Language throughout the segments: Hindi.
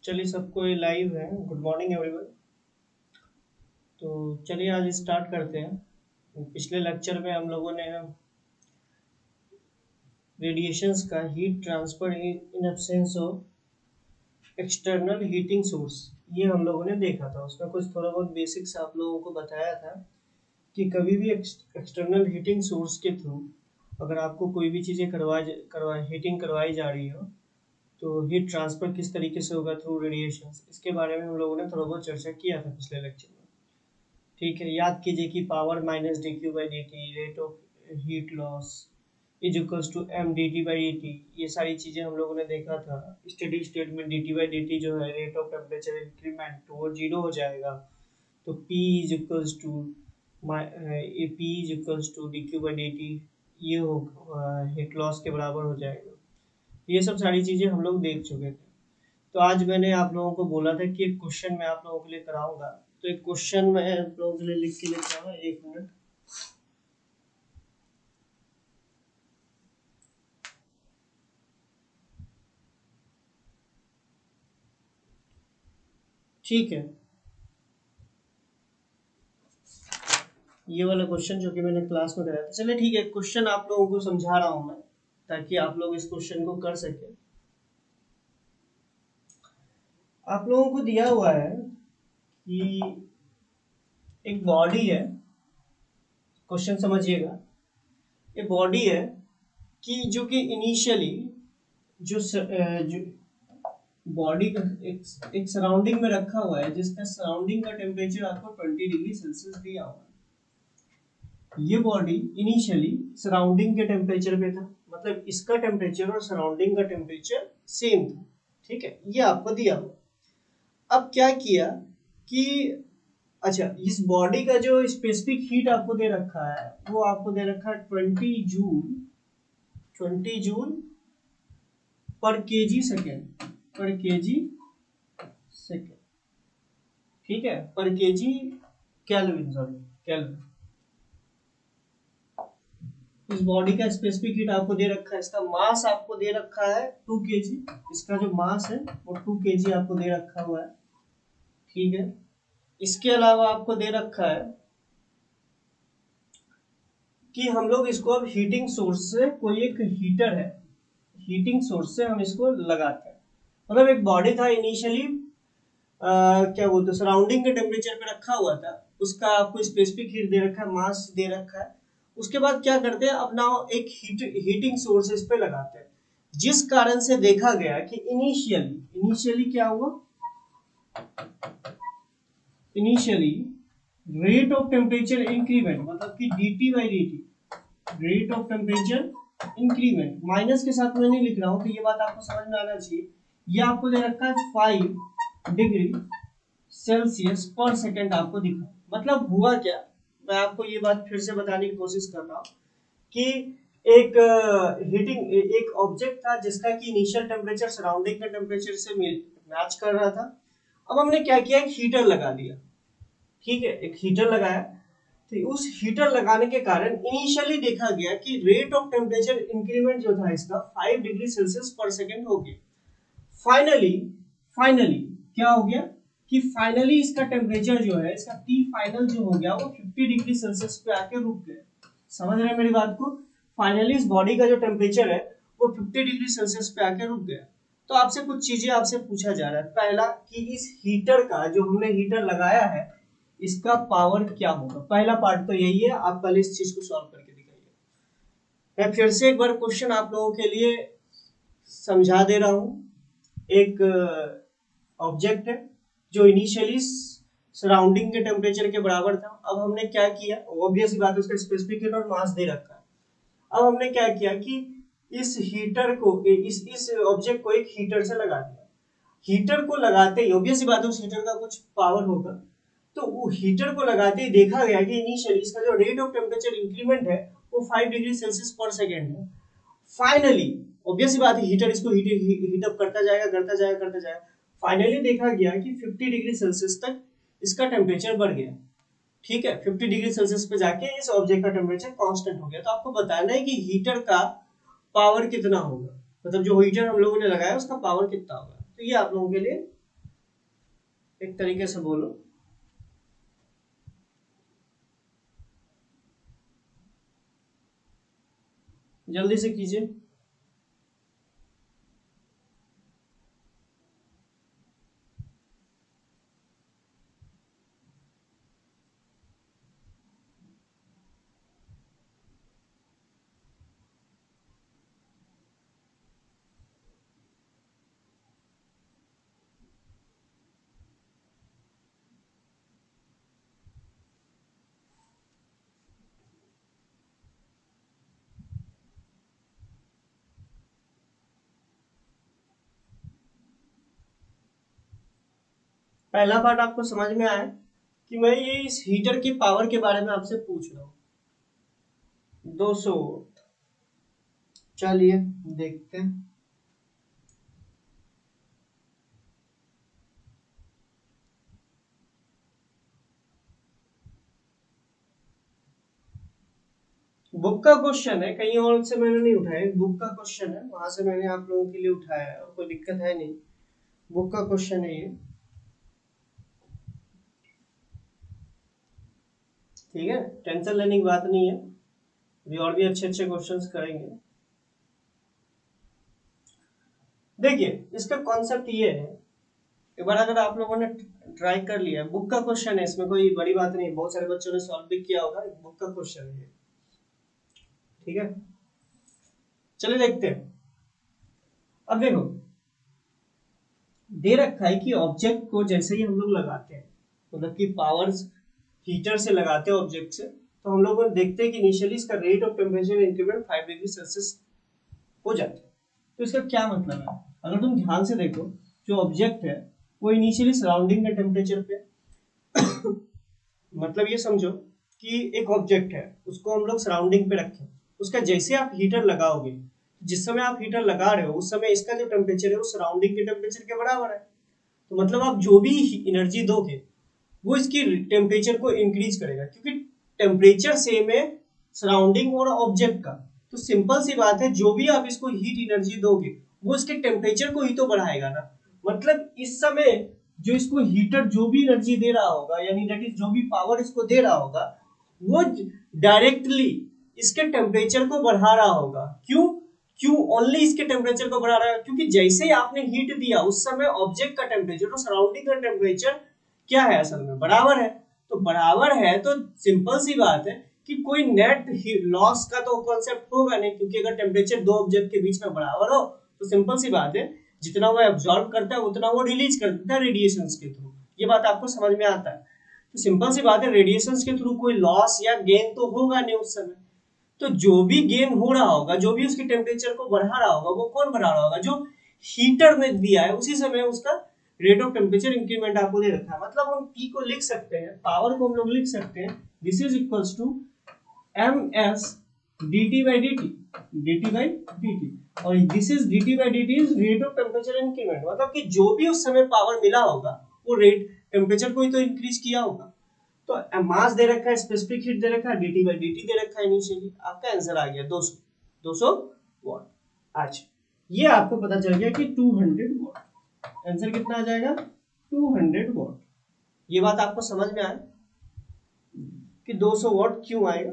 चलिए सबको ये लाइव है। Good morning everyone. तो चलिए आज स्टार्ट करते हैं। पिछले लेक्चर में हम लोगों ने रेडिएशंस का heat transfer in absence of external heating source ये हम लोगों ने देखा था। उसमें कुछ थोड़ा बहुत बेसिक्स आप लोगों को बताया था कि कभी भी एक्सटर्नल हीटिंग सोर्स के थ्रू अगर आपको कोई भी चीज़ें हीटिंग करवाई जा रही हो तो हीट ट्रांसफर किस तरीके से होगा थ्रू रेडिएशन। इसके बारे में हम लोगों ने थोड़ा बहुत चर्चा किया था पिछले लेक्चर में। ठीक है, याद कीजिए कि power minus D Q by D T, rate of heat loss is equals to M D T by D T, ये सारी चीज़ें हम लोगों ने देखा था। स्टेडी स्टेट में D T by D T जो है रेट ऑफ टेम्परेचर इंक्रीमेंट वो जीरो हो जाएगा। तो P is equals to P is equals to D Q by D T, ये हो हीट लॉस के बराबर हो जाएगा। ये सब सारी चीज़ें हम लोग देख चुके थे। तो आज मैंने आप लोगों को बोला था कि एक क्वेश्चन मैं आप लोगों के लिए कराऊंगा। तो एक क्वेश्चन मैं आप लोगों के लिए लिख के लेता हूँ, एक मिनट। ठीक है, ये वाला क्वेश्चन जो कि मैंने क्लास में कराया था। चलिए ठीक है, क्वेश्चन आप लोगों को समझा रहा हूँ मैं ताकि आप लोग इस क्वेश्चन को कर सकें। आप लोगों को दिया हुआ है कि एक बॉडी है, क्वेश्चन समझिएगा। एक बॉडी है कि जो कि इनिशियली जो बॉडी का एक सराउंडिंग में रखा हुआ है जिसका सराउंडिंग का टेम्परेचर आपको 20 डिग्री सेल्सियस दिया हुआ है। ये बॉडी इनिशियली सराउंडिंग के टेम्परेचर पे था, मतलब इसका टेम्परेचर और सराउंडिंग का टेम्परेचर सेम था। ठीक है, ये आपको दिया हुआ। अब क्या किया कि अच्छा, इस बॉडी का जो स्पेसिफिक हीट आपको दे रखा है वो आपको दे रखा है 20 जूल पर केजी सेकेंड, पर केजी सेकेंड। ठीक है, पर केजी केल्विन, सॉरी केल्विन। इस बॉडी का स्पेसिफिक हीट आपको दे रखा है, इसका मास आपको दे रखा है 2 केजी। इसका जो मास है वो 2 केजी आपको दे रखा हुआ है। ठीक है, इसके अलावा आपको दे रखा है कि हम लोग इसको अब हीटिंग सोर्स से, कोई एक हीटर है, हीटिंग सोर्स से हम इसको लगाते हैं। मतलब एक बॉडी था इनिशियली क्या बोलते हैं, सराउंडिंग के टेम्परेचर पे रखा हुआ था, उसका आपको स्पेसिफिक हीट दे रखा है, मास दे रखा है। उसके बाद क्या करते हैं, अपना एक हीटिंग सोर्स इस पे लगाते हैं, जिस कारण से देखा गया कि इनिशियली क्या हुआ, initially rate of temperature increment, मतलब कि dt by dt, rate of temperature increment, minus के साथ मैं नहीं लिख रहा हूं तो ये बात आपको समझ में आना चाहिए। ये आपको दे रखा है 5 डिग्री सेल्सियस पर सेकेंड आपको दिखा। मतलब हुआ क्या, मैं आपको ये बात फिर से बताने की कोशिश कर रहा हूँ कि एक एक ऑब्जेक्ट था जिसका कि इनिशियल टेम्परेचर सराउंडिंग के टेम्परेचर से मैच कर रहा था। अब हमने क्या किया, एक हीटर लगा दिया। ठीक है, एक हीटर लगाया। तो उस हीटर लगाने के कारण इनिशियली देखा गया कि रेट ऑफ टेम्परेचर इंक्रीमेंट जो था इसका 5 डिग्री सेल्सियस पर सेकेंड हो गया। फाइनली फाइनली क्या हो गया कि फाइनली इसका टेम्परेचर जो है, इसका टी फाइनल जो हो गया वो 50 डिग्री सेल्सियस पे आके रुक गया। समझ रहे हैं मेरी बात को? फाइनली इस बॉडी का जो टेम्परेचर है वो 50 डिग्री सेल्सियस पे आके रुक गया। तो आपसे कुछ चीजें आपसे पूछा जा रहा है। पहला कि इस हीटर का, जो हमने हीटर लगाया है, इसका पावर क्या होगा। पहला पार्ट तो यही है, आप पहले इस चीज को सॉल्व करके दिखाइए। मैं फिर से एक बार क्वेश्चन आप लोगों के लिए समझा दे रहा हूं। एक ऑब्जेक्ट है जो इनिशियली सराउंडिंग के टेम्परेचर के बराबर था। अब हमने क्या किया, ऑब्वियस ही बात है, उसका स्पेसिफिक हीट और मास दे रखा है। अब हमने क्या किया कि इस हीटर को, इस ऑब्जेक्ट को एक हीटर से लगा दिया। हीटर को लगाते ही ऑब्वियस ही बात है उस हीटर का कुछ पावर होगा। तो वो हीटर को लगाते ही देखा गया कि इनिशियली इसका जो रेट ऑफ टेम्परेचर इंक्रीमेंट है वो 5 डिग्री सेल्सियस पर सेकेंड है। फाइनली ऑब्वियस बात है, हीटर इसको हीट अप करता जाएगा करता जाएगा करता जाएगा। फाइनली देखा गया कि 50 डिग्री सेल्सियस तक इसका टेम्परेचर बढ़ गया। ठीक है, 50 डिग्री सेल्सियस पे जाके इस ऑब्जेक्ट का टेम्परेचर कांस्टेंट हो गया। तो आपको बताना है कि हीटर का पावर कितना होगा, मतलब जो हीटर हम लोगों ने लगाया उसका पावर कितना होगा। तो ये आप लोगों के लिए एक तरीके से बोलो, जल्दी से कीजिए। पहला पार्ट आपको समझ में आया कि मैं ये इस हीटर की पावर के बारे में आपसे पूछ रहा हूँ, 200 वोल्ट। चलिए देखते हैं। बुक का क्वेश्चन है, कहीं और से मैंने नहीं उठाया, बुक का क्वेश्चन है, वहां से मैंने आप लोगों के लिए उठाया है, और कोई दिक्कत है नहीं, बुक का क्वेश्चन है ये, ठीक है, टेंशन लेने की बात नहीं है, अभी और भी अच्छे अच्छे क्वेश्चंस करेंगे। देखिए इसका कॉन्सेप्ट ये है, एक बार अगर आप लोगों ने ट्राई कर लिया, बुक का क्वेश्चन है, इसमें कोई बड़ी बात नहीं, बहुत सारे बच्चों ने सॉल्व भी किया होगा, बुक का क्वेश्चन है, ठीक है। चलिए देखते हैं। अब देखो दे रखा है कि ऑब्जेक्ट को जैसे ही हम लोग लगाते हैं, मतलब कि पावर हीटर से लगाते हैं ऑब्जेक्ट से, तो हम लोग देखते हैं कि इनिशियली इसका rate of temperature increment 5 degree Celsius हो जाता है। तो इसका क्या मतलब है, अगर तुम ध्यान से देखो, जो ऑब्जेक्ट है वो इनिशियली सराउंडिंग के टेम्परेचर पे मतलब ये समझो कि एक ऑब्जेक्ट है, उसको हम लोग सराउंडिंग पे रखें, उसका जैसे आप हीटर लगाओगे, जिस समय आप हीटर लगा रहे हो उस समय इसका जो टेम्परेचर है वो सराउंडिंग के टेम्परेचर के बराबर है। तो मतलब आप जो भी एनर्जी दोगे वो इसकी टेम्परेचर को इंक्रीज करेगा, क्योंकि टेम्परेचर सेम है सराउंडिंग और ऑब्जेक्ट का। तो सिंपल सी बात है, जो भी आप इसको हीट एनर्जी दोगे वो इसके टेम्परेचर को ही तो बढ़ाएगा ना। मतलब इस समय जो इसको हीटर जो भी एनर्जी दे रहा होगा, यानी दैट इज जो भी पावर इसको दे रहा होगा, वो डायरेक्टली इसके टेम्परेचर को बढ़ा रहा होगा। क्यों क्यों ओनली इसके टेम्परेचर को बढ़ा रहा है, क्योंकि जैसे ही आपने हीट दिया उस समय ऑब्जेक्ट का टेम्परेचर और सराउंडिंग का टेम्परेचर क्या है, असल में बराबर है। तो बराबर है तो सिंपल सी बात है कि कोई नेट लॉस का तो कॉन्सेप्ट होगा नहीं, क्योंकि अगर टेम्परेचर दो ऑब्जेक्ट के बीच में बराबर हो तो सिंपल सी बात है, जितना वो एब्जॉर्ब करता है उतना वो रिलीज कर देता है रेडिएशन के थ्रू। ये बात आपको समझ में आता है। तो सिंपल सी बात है, रेडिएशन के थ्रू कोई लॉस या गेन तो होगा नहीं उस समय। तो जो भी गेन हो रहा होगा, जो भी उसके टेम्परेचर को बढ़ा रहा होगा, वो कौन बढ़ा रहा होगा, जो हीटर ने दिया है, उसी समय उसका रेट ऑफ टेम्परेचर इंक्रीमेंट आपको दे रखा है। मतलब हम P को लिख सकते हैं, पावर को हम लोग लिख सकते हैं, this is equals to ms dt by dt, और this is dt by dt is rate of temperature increment. मतलब कि जो भी उस समय पावर मिला होगा वो रेट टेम्परेचर को ही तो इंक्रीज किया होगा। तो मास दे रखा है, स्पेसिफिक हीट दे रखा है, dt by dt दे रखा है इनिशियली, आपका आंसर आ गया 200 वाट। आज ये आपको पता चल गया कि 200 वाट आंसर कितना आ जाएगा, 200 वाट। ये बात आपको समझ में आए कि 200 वाट क्यों आएगा,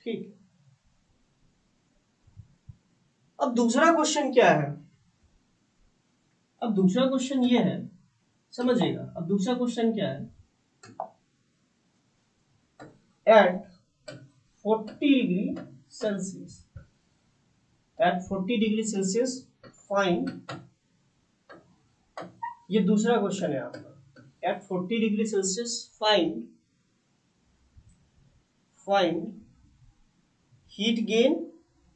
ठीक। अब दूसरा क्वेश्चन क्या है, अब दूसरा क्वेश्चन ये है, समझिएगा। अब दूसरा क्वेश्चन क्या है, at 40 degree Celsius, at 40 degree Celsius find, ये दूसरा क्वेश्चन है आपका, at 40 degree Celsius find heat gain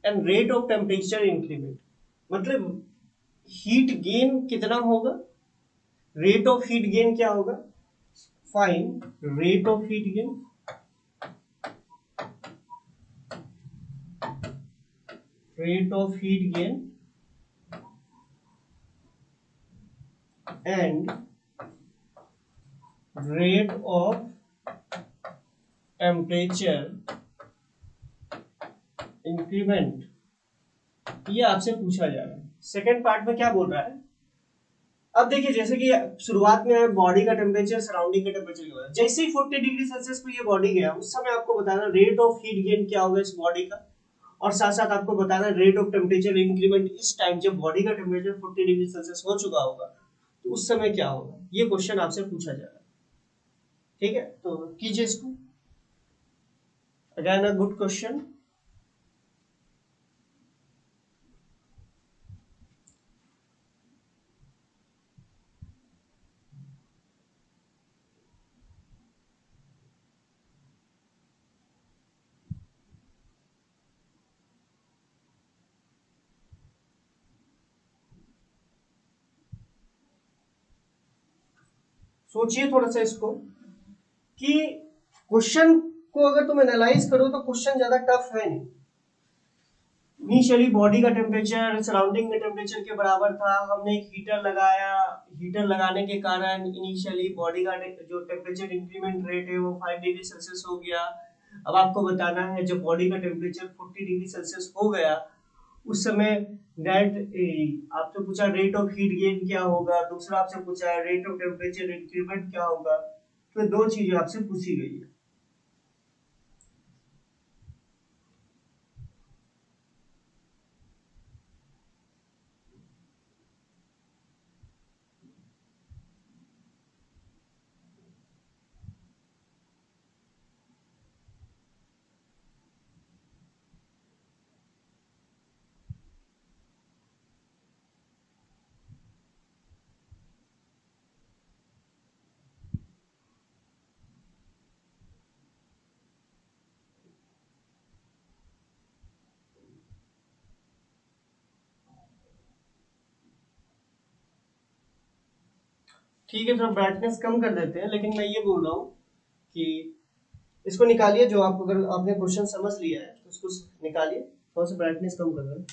and rate of temperature increment. मतलब हीट गेन कितना होगा, रेट ऑफ हीट गेन क्या होगा, find rate of heat gain and rate of temperature increment, ये आपसे पूछा जा रहा है। सेकेंड पार्ट में क्या बोल रहा है, अब देखिए जैसे कि शुरुआत में बॉडी का टेम्परेचर सराउंडिंग का टेम्परेचर क्या होगा, जैसे ही 40 डिग्री सेल्सियस पे ये बॉडी गया उस समय आपको बताना रेट ऑफ हीट गेन क्या होगा इस बॉडी का, और साथ साथ आपको बताना रेट ऑफ टेम्परेचर इंक्रीमेंट इस टाइम जब बॉडी का टेम्परेचर 40 डिग्री सेल्सियस हो चुका होगा तो उस समय क्या होगा। ये क्वेश्चन आपसे पूछा जाएगा, ठीक है, तो कीजिए इसको। Again a good question. सोचिए थोड़ा सा इसको कि क्वेश्चन को अगर तुम एनालाइज करो तो क्वेश्चन ज्यादा टफ है नहीं। इनिशियली बॉडी का टेम्परेचर सराउंडिंग के टेम्परेचर के बराबर था, हमने एक हीटर लगाया, हीटर लगाने के कारण इनिशियली बॉडी का जो टेम्परेचर इंक्रीमेंट रेट है वो 5 डिग्री सेल्सियस हो गया। अब आपको बताना है जब बॉडी का टेम्परेचर 40 डिग्री सेल्सियस हो गया उस समय दैट आपसे पूछा रेट ऑफ हीट गेन क्या होगा, दूसरा आपसे पूछा है रेट ऑफ टेम्परेचर इंक्रीमेंट क्या होगा। तो दो चीजें आपसे पूछी गई है। ठीक है, थोड़ा ब्राइटनेस कम कर देते हैं, लेकिन मैं ये बोल रहा हूँ कि इसको निकालिए, जो आप अगर आपने क्वेश्चन समझ लिया है तो उसको निकालिए, थोड़ा सा ब्राइटनेस कम कर दें।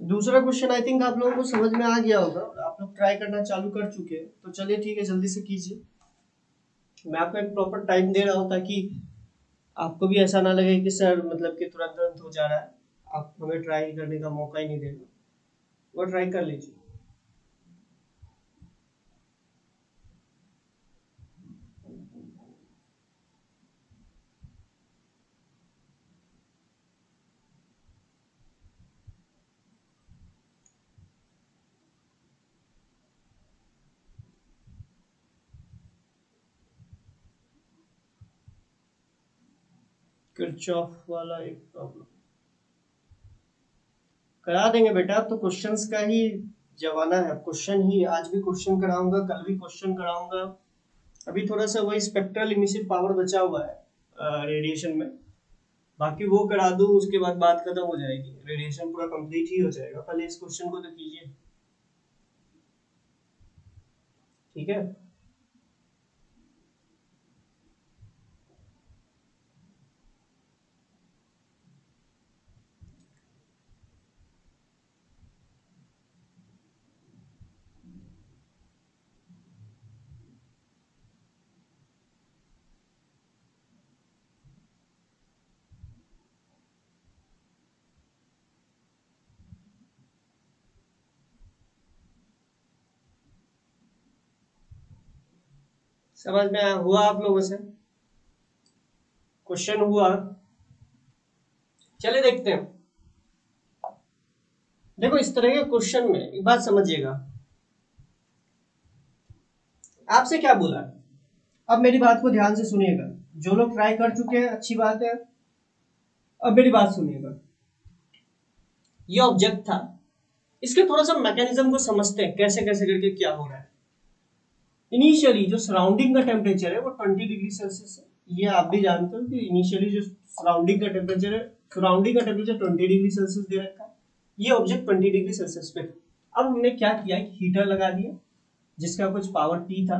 दूसरा क्वेश्चन आई थिंक आप लोगों को समझ में आ गया होगा, आप लोग ट्राई करना चालू कर चुके हैं, तो चलिए ठीक है जल्दी से कीजिए। मैं आपको एक प्रॉपर टाइम दे रहा हूँ ताकि आपको भी ऐसा ना लगे कि सर मतलब कि तुरंत तुरंत हो जा रहा है, आप हमें ट्राई करने का मौका ही नहीं दे रहे, वो ट्राई कर लीजिए। किरचॉफ वाला एक प्रॉब्लम करा देंगे बेटा, अब तो क्वेश्चंस का ही जमाना है, क्वेश्चन ही आज भी क्वेश्चन कराऊंगा, कल भी क्वेश्चन कराऊंगा। अभी थोड़ा सा वही स्पेक्ट्रल इमिसिव पावर बचा हुआ है रेडिएशन में, बाकी वो करा दूं उसके बाद बात खत्म हो जाएगी, रेडिएशन पूरा कंप्लीट ही हो जाएगा। पहले इस क्वेश्चन को तो कीजिए, ठीक है। समझ में हुआ आप लोगों से, क्वेश्चन हुआ। चलिए देखते हैं। देखो इस तरह के क्वेश्चन में एक बात समझिएगा, आपसे क्या बोला है, अब मेरी बात को ध्यान से सुनिएगा, जो लोग ट्राई कर चुके हैं अच्छी बात है, अब मेरी बात सुनिएगा। ये ऑब्जेक्ट था, इसके थोड़ा सा मैकेनिज्म को समझते हैं कैसे कैसे करके क्या हो रहा है। इनिशियली जो सराउंडिंग का टेम्परेचर है वो 20 डिग्री सेल्सियस है, ये आप भी जानते हो कि इनिशियली जो सराउंडिंग का टेम्परेचर है, सराउंडिंग का टेम्परेचर 20 डिग्री सेल्सियस दे रखा है, ये ऑब्जेक्ट 20 डिग्री सेल्सियस पे। अब हमने क्या किया, हीटर लगा दिया जिसका कुछ पावर T था।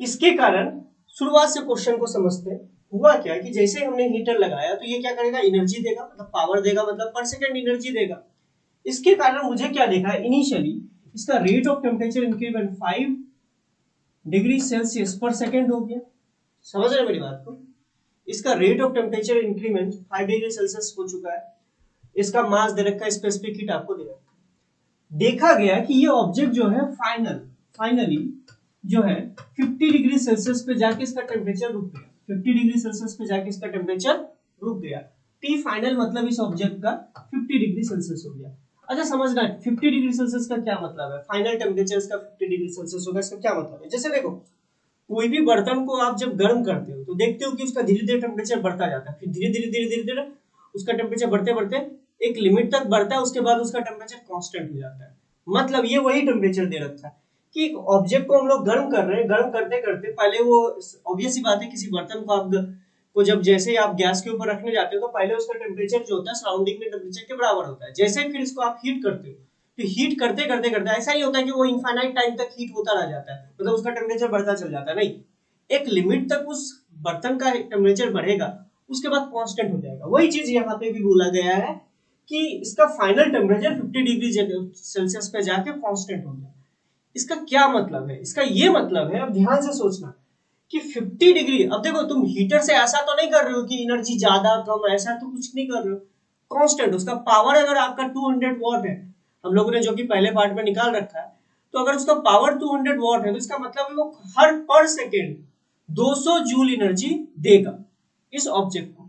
इसके कारण शुरुआत से क्वेश्चन को समझते हैं। हुआ क्या कि जैसे हमने हीटर लगाया तो ये क्या करेगा, एनर्जी देगा, मतलब पावर देगा, मतलब पर सेकंड एनर्जी देगा। इसके कारण मुझे क्या देखा है, इनिशियली इसका rate of temperature increment 5 degree Celsius पर सेकंड हो गया। समझ रहे मेरी बात को? इसका rate of temperature increment 5 degree Celsius हो चुका है। इसका मास दे रखा है, स्पेसिफिक हीट आपको दे रखा है। देखा गया कि ये ऑब्जेक्ट जो है फाइनली जो है 50 डिग्री सेल्सियस पे जाके इसका टेम्परेचर रुक गया। 50 डिग्री सेल्सियस पे जाके इसका टेम्परेचर रुक गया। टी फाइनल मतलब इस ऑब्जेक्ट का 50 डिग्री सेल्सियस हो गया। अच्छा समझना, 50 डिग्री सेल्सियस का क्या मतलब है, फाइनल टेम्परेचर इसका 50 डिग्री सेल्सियस होगा, इसका क्या मतलब है? जैसे देखो, कोई भी बर्तन को आप जब गर्म करते हो तो देखते हो कि उसका धीरे धीरे टेम्परेचर बढ़ता जाता है, फिर धीरे धीरे उसका टेम्परेचर बढ़ते बढ़ते एक लिमिट तक बढ़ता है, उसके बाद उसका टेम्परेचर कांस्टेंट हो जाता है। मतलब ये वही टेम्परेचर दे रखा है कि एक ऑब्जेक्ट को हम लोग गर्म कर रहे हैं, गर्म करते करते पहले वो ऑब्वियस सी बात है, किसी बर्तन को आप को जब जैसे ही आप गैस के ऊपर रखने जाते हो तो पहले उसका टेम्परेचर जो होता है सराउंडिंग में टेम्परेचर के बराबर होता है। जैसे ही फिर इसको आप हीट करते हो तो हीट करते करते करते ऐसा ही होता है कि वो इनफाइनाइट टाइम तक हीट होता रह जाता है, मतलब उसका टेम्परेचर बढ़ता चल जाता है। नहीं, एक लिमिट तक उस बर्तन का टेम्परेचर बढ़ेगा, उसके बाद कांस्टेंट हो जाएगा। वही चीज यहाँ पे भी बोला गया है कि इसका फाइनल टेम्परेचर 50 डिग्री सेल्सियस पे जाके कांस्टेंट हो गया। इसका क्या मतलब है? इसका ये मतलब है, अब ध्यान से सोचना कि 50 डिग्री, अब देखो तुम हीटर से ऐसा तो नहीं कर रहे हो कि एनर्जी ज्यादा कम, ऐसा तो कुछ नहीं कर रहे हो। कांस्टेंट उसका पावर अगर आपका 200 वॉट है, हम लोगों ने जो कि पहले पार्ट में निकाल रखा है, तो अगर उसका पावर 200 वॉट है तो इसका मतलब है वो हर पर सेकेंड 200 जूल एनर्जी देगा इस ऑब्जेक्ट को।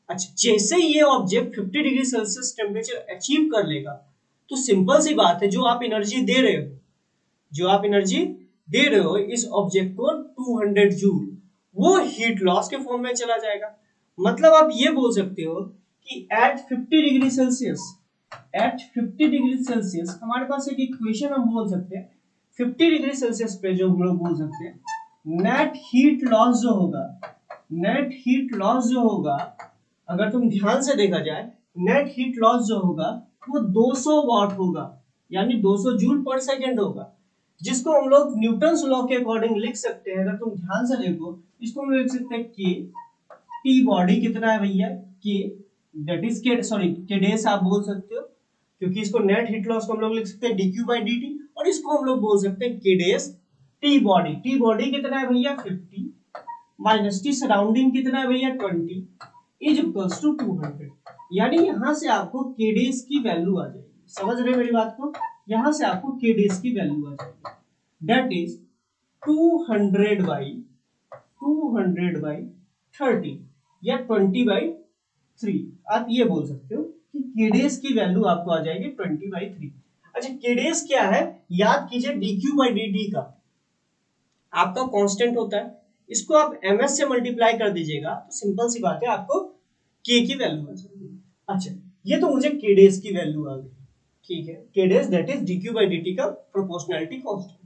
अच्छा, जैसे ही ये object 50 degree Celsius temperature achieve कर लेगा तो सिंपल सी बात है, जो आप एनर्जी दे रहे हो, जो आप एनर्जी दे रहे हो इस ऑब्जेक्ट को 200 जूल, वो हीट लॉस के फॉर्म में चला जाएगा। मतलब आप ये बोल सकते हो कि at 50 degree Celsius, at 50 degree Celsius हमारे पास एक इक्वेशन हम बोल सकते हैं, 50 डिग्री सेल्सियस पे जो हम लोग बोल सकते हैं नेट हीट लॉस जो होगा, नेट हीट लॉस जो होगा, अगर तुम ध्यान से देखा जाए, नेट हीट लॉस जो होगा वो 200 वॉट होगा, यानी 200 जूल पर सेकेंड होगा, जिसको हम लोग न्यूटन्स लॉ के अकॉर्डिंग लिख सकते हैं। अगर तुम ध्यान से देखो, इसको हम लिख सकते हैं के टी बॉडी कितना है भैया, के दैट इज के, सॉरी के डेस आप बोल सकते हो, क्योंकि इसको नेट हीट लॉस को हम लोग लिख सकते हैं dq by dt, और इसको हम लोग बोल सकते हैं के डेस टी बॉडी। टी बॉडी कितना है भैया 50 माइनस टी सराउंडिंग कितना है भैया 20 इज इक्वल्स टू 200। यानी यहां से आपको के डेस की वैल्यू आ जाएगी। समझ रहे मेरी बात को? यहां से आपको के डेस की वैल्यू आ जाएगी, दैट इज 200 बाई 30 या 20 बाई 3। आप ये बोल सकते हो कि के डेस की वैल्यू आपको आ जाएगी 20 बाई 3। अच्छा, के डेस क्या है, याद कीजिए dq बाई dt का आपका कांस्टेंट होता है, इसको आप ms से मल्टीप्लाई कर दीजिएगा तो सिंपल सी बात है आपको k की वैल्यू आ जाएगी। अच्छा, ये तो मुझे k डेज की वैल्यू आ गई, ठीक है, k days that is dq by dt का प्रोपोर्शनैलिटी कांस्टेंट।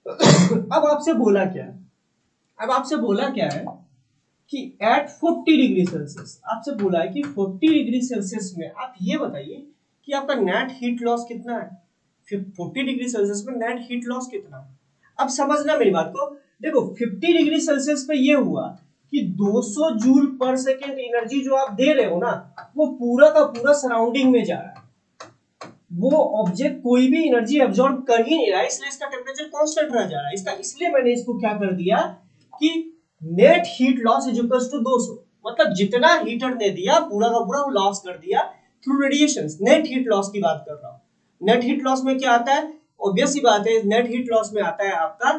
अब आपसे बोला क्या है, अब आपसे बोला क्या है कि एट 40 डिग्री सेल्सियस, आपसे बोला है कि 40 डिग्री सेल्सियस में आप ये बताइए कि आपका नेट हीट लॉस कितना है। 40 डिग्री सेल्सियस में नेट हीट लॉस कितना है? अब समझना मेरी बात को, देखो 50 डिग्री सेल्सियस पे ये हुआ कि 200 जूल पर सेकेंड एनर्जी जो आप दे रहे हो ना, वो पूरा का पूरा सराउंडिंग में जा रहा है, वो ऑब्जेक्ट कोई भी एनर्जी एब्जॉर्ब कर ही नहीं रहा है, इसलिए इसका टेम्परेचर कांस्टेंट रह जा रहा है। इसका इसलिए मैंने इसको क्या कर दिया कि net heat loss is equals to 200, मतलब जितना हीटर ने दिया पूरा का पूरा लॉस कर दिया through radiations. Net heat loss की बात कर रहा हूं। नेट हीट लॉस में क्या आता है, ऑब्वियस सी बात है, नेट हीट लॉस में आता है आपका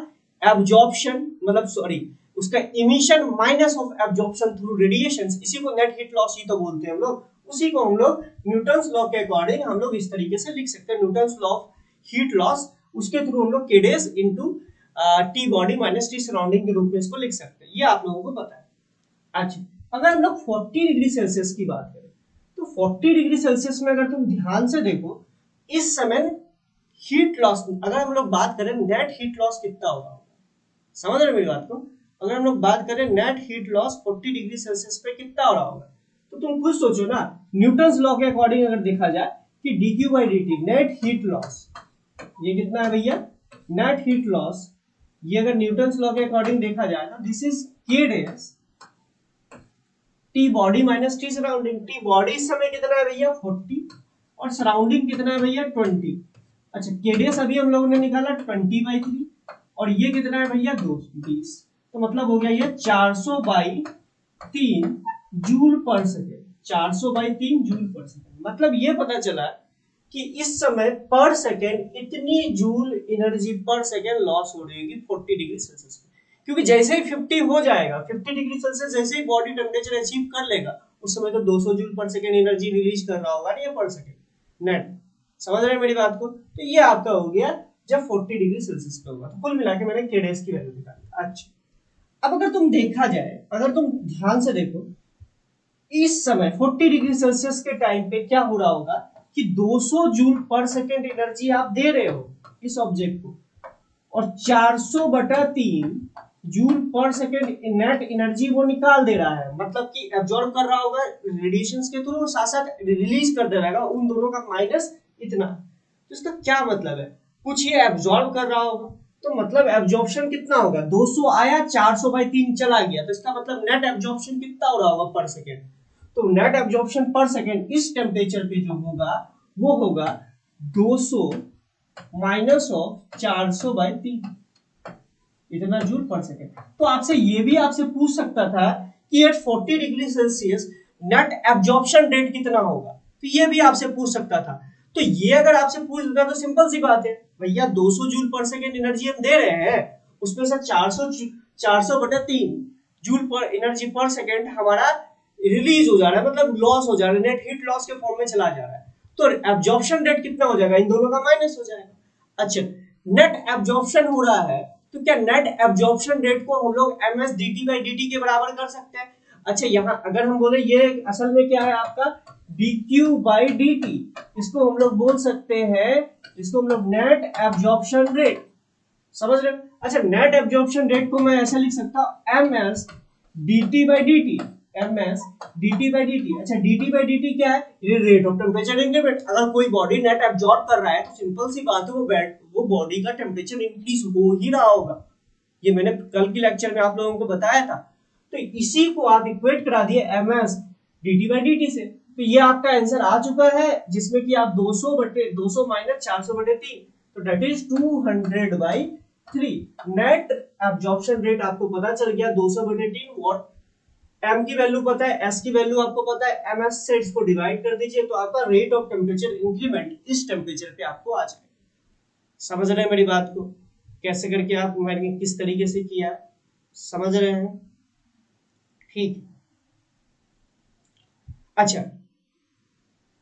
एब्जॉर्प्शन, मतलब सॉरी उसका emission minus of absorption through radiations, इसी को नेट हीट लॉस ही तो बोलते हैं हम लोग। उसी को हम लोग न्यूटन्स लॉ के अकॉर्डिंग हम लोग इस तरीके से लिख सकते हैं, Newton's law of heat loss, उसके थ्रू हम लोग के days into T body minus T surrounding के रूप में इसको लिख सकते हैं, ये आप लोगों को पता है। अच्छा, अगर हम लोग 40 डिग्री सेल्सियस की बात करें तो 40 डिग्री सेल्सियस में अगर तुम ध्यान से देखो, इस समय हीट लॉस, अगर हम लोग बात करें नेट हीट लॉस कितना होगा, समझ रहे मेरी बात को? अगर हम लोग बात करें net heat loss 40 degree Celsius पे कितना हो रहा होगा, तो तुम खुद सोचो ना, न्यूटन्स लॉ के अकॉर्डिंग अगर देखा जाए कि dq by dt net heat loss, ये कितना है भैया, नेट हीट लॉस, ये अगर न्यूटन्स लॉ के अकॉर्डिंग देखा जाए तो this is k days T body minus T surrounding. T body इस समय कितना है भैया 40 और सराउंडिंग कितना है भैया 20। अच्छा केडीएस अभी हम लोगों ने निकाला 20/3 और ये कितना है भैया 20, तो मतलब हो गया ये 400/3 joule per second, 400/3 joule per second. मतलब ये पता चला कि इस समय पर सेकेंड इतनी जूल एनर्जी पर सेकेंड लॉस हो रही होगी 40 डिग्री सेल्सियस पे। क्योंकि जैसे ही 50 हो जाएगा, 50 डिग्री सेल्सियस जैसे ही बॉडी टेम्परेचर अचीव कर लेगा, उस समय तो 200 joule per second energy release कर रहा होगा ना ये पर सेकेंड नेट। समझ रहे हैं मेरी बात को? तो ये आपका हो गया जब 40 डिग्री सेल्सियस पे होगा। तो कुल मिला के मैंने केडेस की वैल्यू निकाली। अच्छा अब अगर तुम देखा जाए, अगर तुम ध्यान से देखो, इस समय 40 डिग्री सेल्सियस के टाइम पे क्या हो रहा होगा कि 200 जूल पर सेकेंड एनर्जी आप दे रहे हो इस ऑब्जेक्ट को, और 400/3 joule per second net energy वो निकाल दे रहा है, मतलब कि एब्जॉर्ब कर रहा होगा रेडिएशंस के थ्रू, साथ साथ रिलीज कर दे रहेगा, उन दोनों का माइनस इतना। तो इसका क्या मतलब है, कुछ ये एब्जॉर्ब कर रहा होगा, तो मतलब एब्जॉर्प्शन कितना होगा, 200 आया 400/3 चला गया, तो इसका मतलब नेट एब्जॉर्प्शन कितना हो रहा होगा पर सेकेंड। तो नेट एब्जॉर्प्शन पर सेकेंड इस टेम्परेचर पे जो होगा वो होगा 200 माइनस ऑफ 400/3, इतना जूल पर सेकेंड। तो आपसे ये भी आपसे पूछ सकता था कि at 40 degree Celsius net absorption rate कितना होगा, तो ये भी आपसे पूछ सकता था। तो ये अगर आपसे पूछ देता तो सिंपल सी बात है भैया, 200 जूल पर सेकेंड एनर्जी हम दे रहे हैं, उसमें से 400/3 जूल पर एनर्जी पर सेकेंड हमारा रिलीज हो जा रहा है, मतलब लॉस हो जा रहा है, नेट हीट लॉस के फॉर्म में चला जा रहा है। तो एब्जॉर्प्शन रेट कितना हो जाएगा, इन दोनों का माइनस हो जाएगा। अच्छा नेट एब्जॉर्प्शन हो रहा है, तो क्या नेट एब्जॉर्प्शन रेट को हम लोग ms dt/dt के बराबर कर सकते हैं? अच्छा यहाँ अगर हम बोले ये असल में क्या है आपका dq/dt, इसको हम लोग बोल सकते हैं, इसको हम लोग नेट एब्जॉर्प्शन रेट, समझ रहे हो? अच्छा नेट एब्जॉर्प्शन रेट को मैं ऐसा लिख सकता हूं ms dt/dt, ms dt/dt। अच्छा dt/dt क्या है, ये रेट ऑफ टेम्परेचर इंक्रीमेंट। अगर कोई बॉडी नेट एब्जॉर्ब कर रहा है तो सिंपल सी बात है वो बॉडी का टेम्परेचर इंक्रीज हो ही रहा होगा, ये मैंने कल की लेक्चर में आप लोगों को बताया था। तो इसी को आप इक्वेट करा दिए ms dt/dt से, तो ये आपका आंसर आ चुका है, जिसमें कि आप 200 माइनस 400/3, तो that is 200/3। Net absorption rate आपको पता चल गया 200/3 वॉट, m की वैल्यू पता है, s की वैल्यू आपको पता है, ms से इसको डिवाइड कर दीजिए तो आपका रेट ऑफ टेम्परेचर इंक्रीमेंट इस टेम्परेचर पे आपको आ जाएगा। समझ रहे हैं मेरी बात को, कैसे करके आप मैंने किस तरीके से किया, समझ रहे हैं? ठीक। अच्छा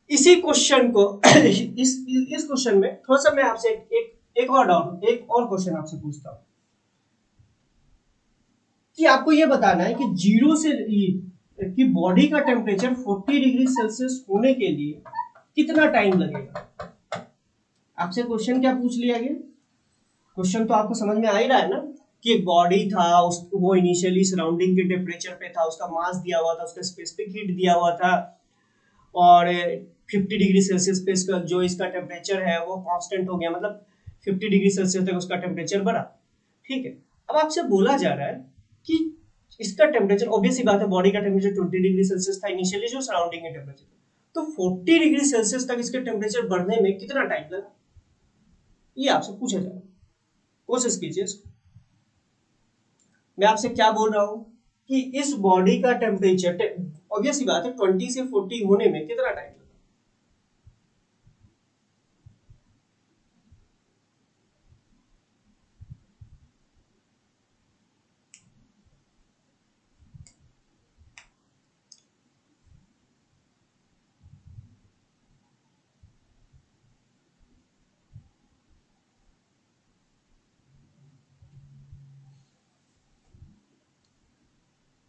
इसी क्वेश्चन को इस क्वेश्चन में थोड़ा सा मैं आपसे एक और क्वेश्चन आपसे पूछता हूं कि आपको ये बताना है कि जीरो से कि बॉडी का टेम्परेचर 40 डिग्री सेल्सियस होने के लिए कितना टाइम लगेगा। आपसे क्वेश्चन क्या पूछ लिया गया, क्वेश्चन तो आपको समझ में आ ही रहा है ना, कि एक बॉडी था, वो इनिशियली सराउंडिंग के टेम्परेचर पे था, उसका मास दिया हुआ था, उसका स्पेसिफिक हीट दिया हुआ था, और 50 डिग्री सेल्सियस पे इसका जो इसका टेम्परेचर है वो कांस्टेंट हो गया, मतलब 50 डिग्री सेल्सियस तक उसका टेम्परेचर बढ़ा। ठीक है, अब आपसे बोला जा रहा है कि इसका टेम्परेचर, ऑब्वियस सी बात है बॉडी का टेम्परेचर 20 डिग्री सेल्सियस था इनिशियली जो सराउंडिंग के टेम्परेचर, तो 40 डिग्री सेल्सियस तक इसके टेम्परेचर बढ़ने में कितना टाइम लगा, ये आपसे पूछा जा रहा है। कोशिश कीजिए इसको। मैं आपसे क्या बोल रहा हूं कि इस बॉडी का टेम्परेचर, ऑब्वियस सी बात है 20 से 40 होने में कितना टाइम लगा।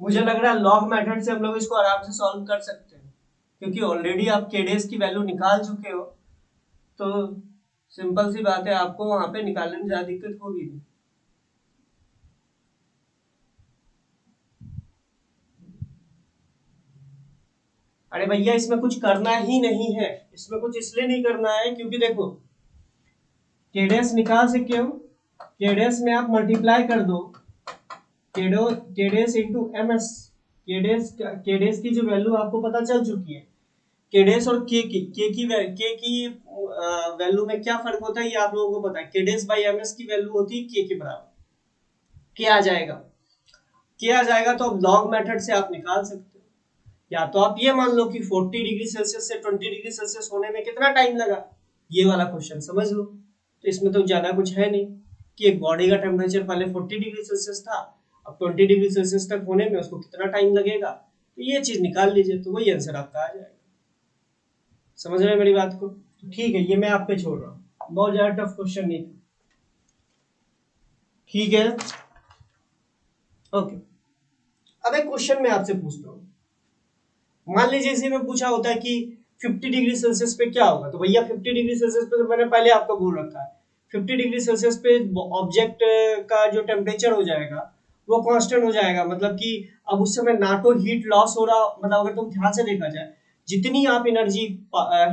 मुझे लग रहा है लॉग मेथड से हम लोग इसको आराम से सॉल्व कर सकते हैं, क्योंकि ऑलरेडी आप केडेस की वैल्यू निकाल चुके हो, तो सिंपल सी बात है आपको वहां पे निकालने में ज्यादा दिक्कत होगी नहीं। अरे भैया इसमें कुछ करना ही नहीं है, इसमें कुछ इसलिए नहीं करना है क्योंकि देखो केडेस निकाल सकते हो, केडेस में आप मल्टीप्लाई कर दो, केडेस इंटू एम एस, केडेस की जो वैल्यू आपको पता चल चुकी है, केडेस और के की वैल्यू में क्या फर्क होता है ये आप लोगों को पता है, केडेस बाई एम एस की वैल्यू होती है के बराबर, क्या आ जाएगा, क्या आ जाएगा, तो अब लॉग मेथड से आप निकाल सकते हो, या तो आप ये मान लो कि 40 डिग्री सेल्सियस से 20 डिग्री सेल्सियस होने में कितना टाइम लगा, ये वाला क्वेश्चन समझ लो, तो इसमें तो ज्यादा कुछ है नहीं कि एक बॉडी का टेम्परेचर पहले 40 डिग्री सेल्सियस था, अब 20 डिग्री सेल्सियस तक होने में उसको कितना टाइम लगेगा, तो ये चीज निकाल लीजिए तो वही आंसर आपका आ जाएगा। समझ रहे हैं मेरी बात को? तो ठीक है, ये मैं आप पे छोड़ रहा हूँ, बहुत ज्यादा टफ क्वेश्चन नहीं था, ठीक है ओके। अब एक क्वेश्चन मैं आपसे पूछता हूँ, मान लीजिए इसी में पूछा होता है कि 50 डिग्री सेल्सियस पे क्या होगा, तो भैया 50 डिग्री सेल्सियस पे तो मैंने पहले आपको बोल रखा है, 50 डिग्री सेल्सियस पे ऑब्जेक्ट का जो टेम्परेचर हो जाएगा वो कांस्टेंट हो जाएगा, मतलब कि अब उस समय ना तो हीट लॉस हो रहा, मतलब अगर तुम ध्यान से देखा जाए जितनी आप एनर्जी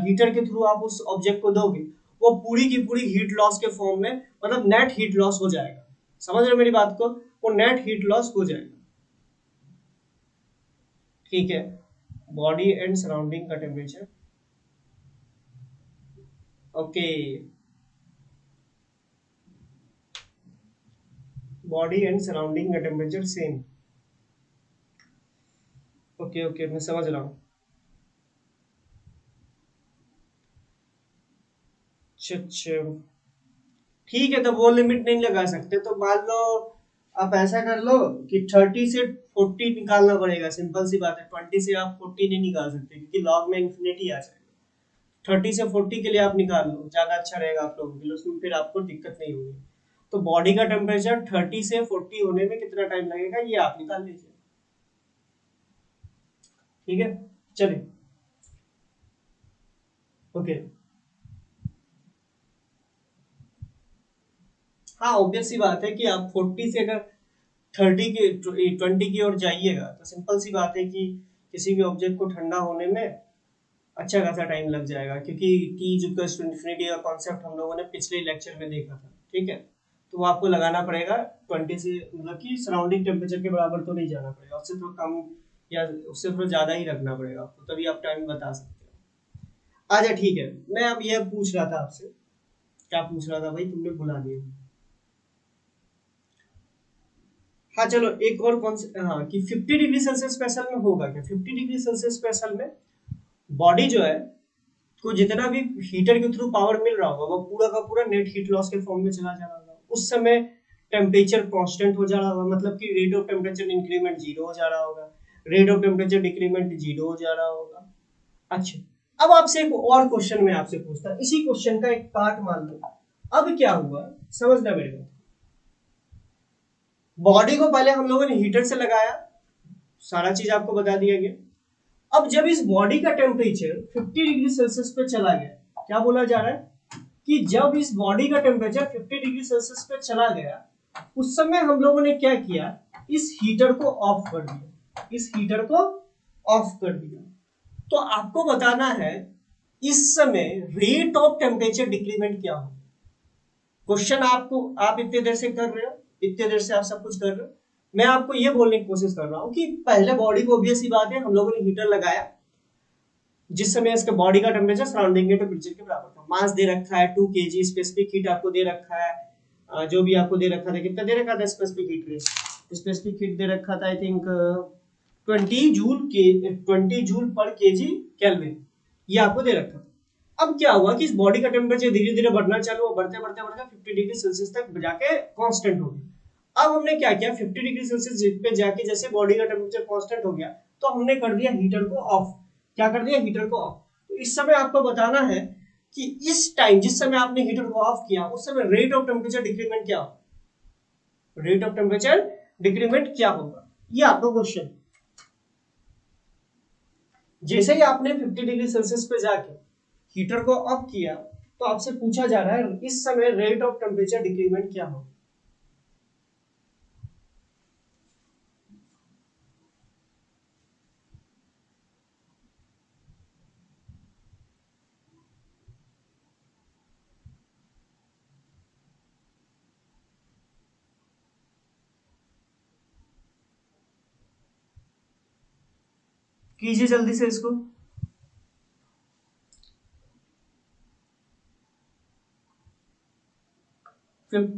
हीटर के थ्रू आप उस ऑब्जेक्ट को दोगे वो पूरी की पूरी हीट लॉस के फॉर्म में, मतलब नेट हीट लॉस हो जाएगा, समझ रहे हो मेरी बात को, वो नेट हीट लॉस हो जाएगा, ठीक है। बॉडी एंड सराउंडिंग का temperature, okay, body and surrounding का टेम्परेचर सेम, ओके ओके मैं समझ रहा हूँ, अच्छा अच्छा, ठीक है, तो वो लिमिट नहीं लगा सकते, तो मान लो आप ऐसा कर लो कि 30 से 40 निकालना पड़ेगा, सिंपल सी बात है, 20 से आप 40 नहीं निकाल सकते क्योंकि लॉग में इंफिनिटी आ जाएगा, 30 से 40 के लिए आप निकाल लो, ज्यादा अच्छा रहेगा आप लोगों के लिए, उसमें फिर आपको दिक्कत नहीं होगी, तो बॉडी का टेम्परेचर 30 से 40 होने में कितना टाइम लगेगा ये आप निकाल लीजिए, ठीक है, चलिए ओके। हाँ ऑब्वियस सी बात है कि आप 40 से अगर 30 के 20 की ओर जाइएगा तो सिंपल सी बात है कि किसी भी ऑब्जेक्ट को ठंडा होने में अच्छा खासा टाइम लग जाएगा, क्योंकि टी इक्वल्स टू इन्फिनिटी का कॉन्सेप्ट हम लोगों ने पिछले लेक्चर में देखा था, ठीक है, तो वो आपको लगाना पड़ेगा 20 से, मतलब कि सराउंडिंग टेम्परेचर के बराबर तो नहीं जाना पड़ेगा, उससे थोड़ा कम या उससे थोड़ा ज्यादा ही रखना पड़ेगा आपको, तभी आप टाइम बता सकते हो। अच्छा ठीक है, मैं अब यह पूछ रहा था आपसे, क्या पूछ रहा था भाई, तुमने भुला दिया, हाँ चलो एक और कौन सा, हाँ कि 50 डिग्री सेल्सियस पे असल में होगा क्या, 50 डिग्री सेल्सियस पे असल में बॉडी जो है को जितना भी हीटर के थ्रू पावर मिल रहा होगा वो पूरा का पूरा नेट हीट लॉस के फॉर्म में चला जा रहा होगा, उस समय टेम्परेचर कांस्टेंट हो जा रहा होगा, मतलब कि rate of temperature increment zero हो जा रहा होगा, rate of temperature decrement zero हो जा रहा होगा। अच्छा, अब आपसे एक और क्वेश्चन मैं आपसे पूछता, इसी क्वेश्चन का एक पार्ट मान लो, अब क्या हुआ समझना मेरे को, बॉडी को पहले हम लोगों ने हीटर से लगाया, सारा चीज आपको बता दिया गया, अब जब इस बॉडी का टेम्परेचर 50 डिग्री सेल्सियस पे चला गया, क्या बोला जा रहा है कि जब इस बॉडी का टेम्परेचर 50 डिग्री सेल्सियस पे चला गया उस समय हम लोगों ने क्या किया, इस हीटर को ऑफ कर दिया, इस हीटर को ऑफ कर दिया, तो आपको बताना है इस समय रेट ऑफ टेम्परेचर डिक्रीमेंट क्या हो, क्वेश्चन आपको, आप इतने देर से कर रहे हो, इतने देर से आप सब कुछ कर रहे हो, मैं आपको ये बोलने की कोशिश कर रहा हूँ कि पहले बॉडी को ऑब्वियस सी बात है हम लोगों ने हीटर लगाया, जिस समय इसके बॉडी का टेम्परेचर सराउंडिंग के टेम्परेचर के बराबर था, मास दे रखा है 2 kg, स्पेसिफिक हीट आपको दे रखा है, जो भी आपको दे रखा था, कितना दे रखा था specific heat rate, specific heat दे रखा था I think 20 joule per KG kelvin, ये आपको दे रखा था। अब क्या हुआ कि इस बॉडी का टेम्परेचर धीरे धीरे बढ़ना चालू हुआ, बढ़ते बढ़ते बढ़ते 50 डिग्री सेल्सियस तक जाके कांस्टेंट हो गया, अब हमने क्या किया 50 डिग्री सेल्सियस पे जाके जैसे बॉडी का टेम्परेचर कांस्टेंट हो गया तो हमने कर दिया हीटर को ऑफ, क्या कर दिया हीटर को ऑफ, तो इस समय आपको बताना है कि इस टाइम जिस समय आपने हीटर को ऑफ किया उस समय रेट ऑफ टेम्परेचर डिक्रीमेंट क्या होगा, रेट ऑफ टेम्परेचर डिक्रीमेंट क्या होगा, ये आपका क्वेश्चन, जैसे ही आपने 50 डिग्री सेल्सियस पे जाके हीटर को ऑफ किया तो आपसे पूछा जा रहा है इस समय रेट ऑफ टेम्परेचर डिक्रीमेंट क्या होगा, कीजिए जल्दी से इसको। फिफ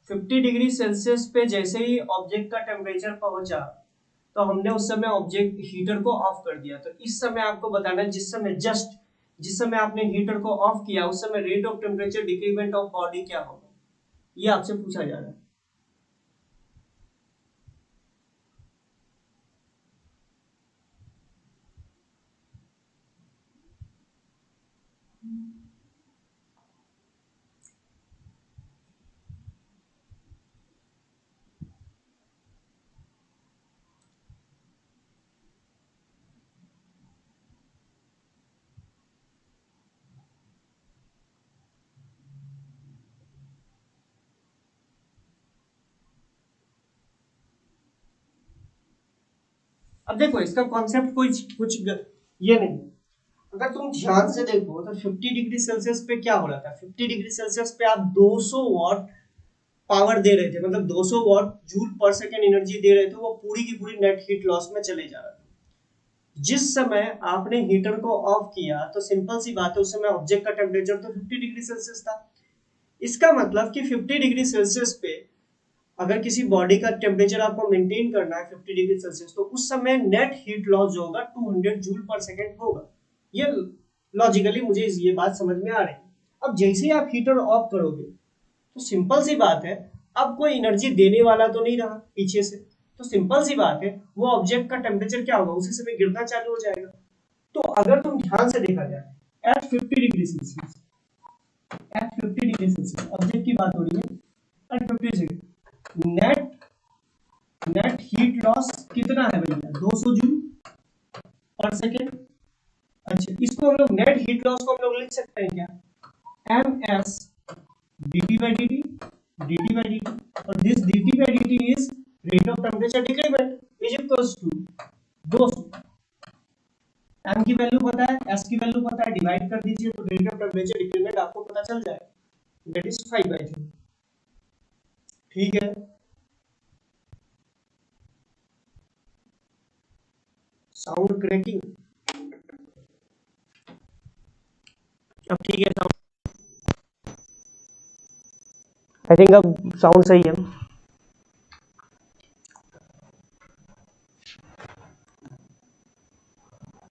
50 डिग्री सेल्सियस पे जैसे ही ऑब्जेक्ट का टेम्परेचर पहुंचा तो हमने उस समय ऑब्जेक्ट हीटर को ऑफ कर दिया। तो इस समय आपको बताना है जिस समय आपने हीटर को ऑफ किया उस समय rate of temperature decrement of body क्या होगा, ये आपसे पूछा जा रहा है। अब देखो इसका कॉन्सेप्ट कुछ ये नहीं। अगर तुम ध्यान से देखो तो 50 डिग्री सेल्सियस पे क्या हो रहा था, 50 डिग्री सेल्सियस पे आप 200 वॉट पावर दे रहे थे, मतलब 200 watt joule per second energy दे रहे थे, वो पूरी की पूरी नेट हीट लॉस में चले जा रहा था। जिस समय आपने हीटर को ऑफ किया तो सिंपल सी बात है उस समय ऑब्जेक्ट का टेम्परेचर तो 50 डिग्री सेल्सियस था। इसका मतलब कि 50 डिग्री सेल्सियस पे अगर किसी बॉडी का टेम्परेचर आपको मेंटेन करना है 50 डिग्री सेल्सियस, तो उस समय नेट हीट लॉस जो होगा 200 जूल पर सेकेंड होगा। ये लॉजिकली मुझे ये बात समझ में आ रही है। अब जैसे ही आप हीटर ऑफ करोगे तो सिंपल सी बात है अब कोई एनर्जी देने वाला तो नहीं रहा पीछे से, तो सिंपल सी बात है वो ऑब्जेक्ट का टेम्परेचर क्या होगा, उसी समय गिरना चालू हो जाएगा। तो अगर तुम ध्यान से देखा जाए at 50 degree Celsius, at 50 degree Celsius object की बात हो रही है at 50 degree, net heat loss कितना है भैया 200 जूल पर सेकेंड। अच्छा इसको हम लोग नेट हीट लॉस को हम लोग लिख सकते हैं क्या, M S dt by dt, dt by dt, और this dt by dt is rate of temperature decrement is equals to 200। m की वैल्यू पता है, s की वैल्यू पता है, डिवाइड कर दीजिए तो रेट ऑफ टेम्परेचर डिक्रीमेंट आपको पता चल जाएगा, दैट इज 5/2। ठीक है, साउंड क्रैकिंग, अब ठीक है साउंड, आई थिंक अब साउंड सही है।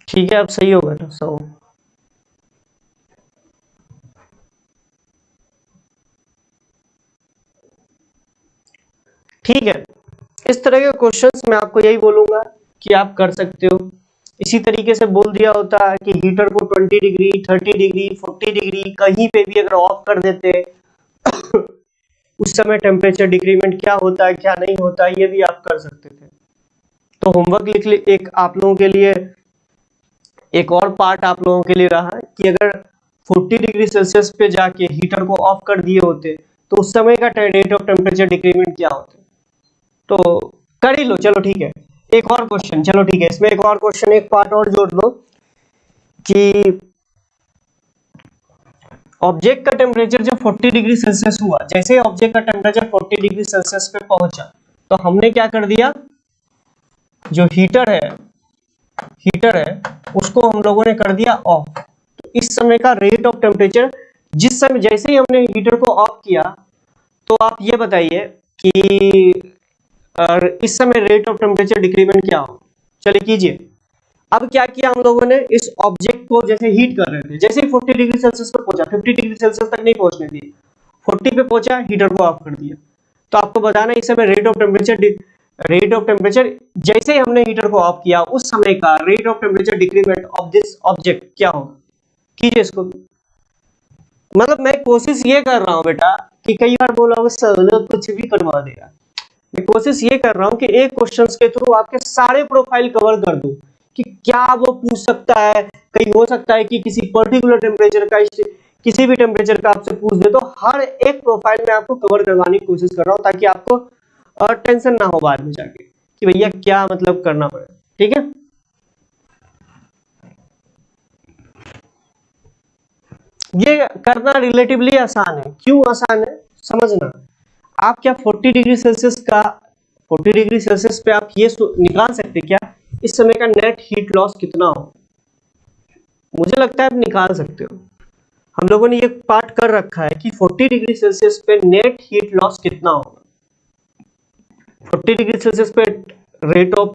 ठीक है अब सही होगा ना साउंड। ठीक है, इस तरह के क्वेश्चंस मैं आपको यही बोलूंगा कि आप कर सकते हो। इसी तरीके से बोल दिया होता है कि हीटर को 20 डिग्री 30 डिग्री 40 डिग्री कहीं पे भी अगर ऑफ कर देते उस समय टेम्परेचर डिक्रीमेंट क्या होता है क्या नहीं होता है ये भी आप कर सकते थे। तो होमवर्क लिख ले, एक आप लोगों के लिए एक और पार्ट आप लोगों के लिए रहा कि अगर 40 डिग्री सेल्सियस पे जाके हीटर को ऑफ कर दिए होते तो उस समय का रेट ऑफ टेम्परेचर डिक्रीमेंट क्या होता। तो कर ही लो, चलो ठीक है। एक और क्वेश्चन, चलो ठीक है इसमें एक और क्वेश्चन एक पार्ट और जोड़ दो कि ऑब्जेक्ट का टेम्परेचर जब 40 डिग्री सेल्सियस हुआ, जैसे ऑब्जेक्ट का टेम्परेचर 40 डिग्री सेल्सियस पे पहुंचा तो हमने क्या कर दिया, जो हीटर है उसको हम लोगों ने कर दिया ऑफ। तो इस समय का रेट ऑफ टेम्परेचर जिस समय जैसे ही हमने हीटर को ऑफ किया तो आप ये बताइए कि इस समय रेट ऑफ टेम्परेचर डिक्रीमेंट क्या हो। चलिए कीजिए। अब क्या किया हम लोगों ने, इस ऑब्जेक्ट को जैसे हीट कर रहे थे, जैसे ही 40 डिग्री सेल्सियस पर पहुंचा, 50 डिग्री सेल्सियस तक नहीं पहुंचने दिए, 40 पे पहुंचा हीटर को ऑफ कर दिया। तो आपको बताना इस समय रेट ऑफ टेम्परेचर जैसे ही हमने हीटर को ऑफ किया उस समय का rate of temperature decrement of this object क्या होगा। कीजिए इसको। मतलब मैं कोशिश ये कर रहा हूं बेटा कि कई बार बोला सर कुछ भी करवा देगा, मैं कोशिश ये कर रहा हूं कि एक क्वेश्चन के थ्रू आपके सारे प्रोफाइल कवर कर दूं कि क्या वो पूछ सकता है। कहीं हो सकता है कि किसी पर्टिकुलर टेम्परेचर का किसी भी टेम्परेचर का आपसे पूछ दे, तो हर एक प्रोफाइल में आपको कवर करवाने की कोशिश कर रहा हूं ताकि आपको टेंशन ना हो बाद में जाके कि भैया क्या मतलब करना पड़े। ठीक है, ये करना रिलेटिवली आसान है। क्यों आसान है समझना। आप क्या 40 डिग्री सेल्सियस पे आप ये निकाल सकते क्या, इस समय का नेट हीट लॉस कितना हो? मुझे लगता है आप निकाल सकते हो। हम लोगों ने ये पार्ट कर रखा है कि 40 डिग्री सेल्सियस पे नेट हीट लॉस कितना होगा। 40 डिग्री सेल्सियस पे rate of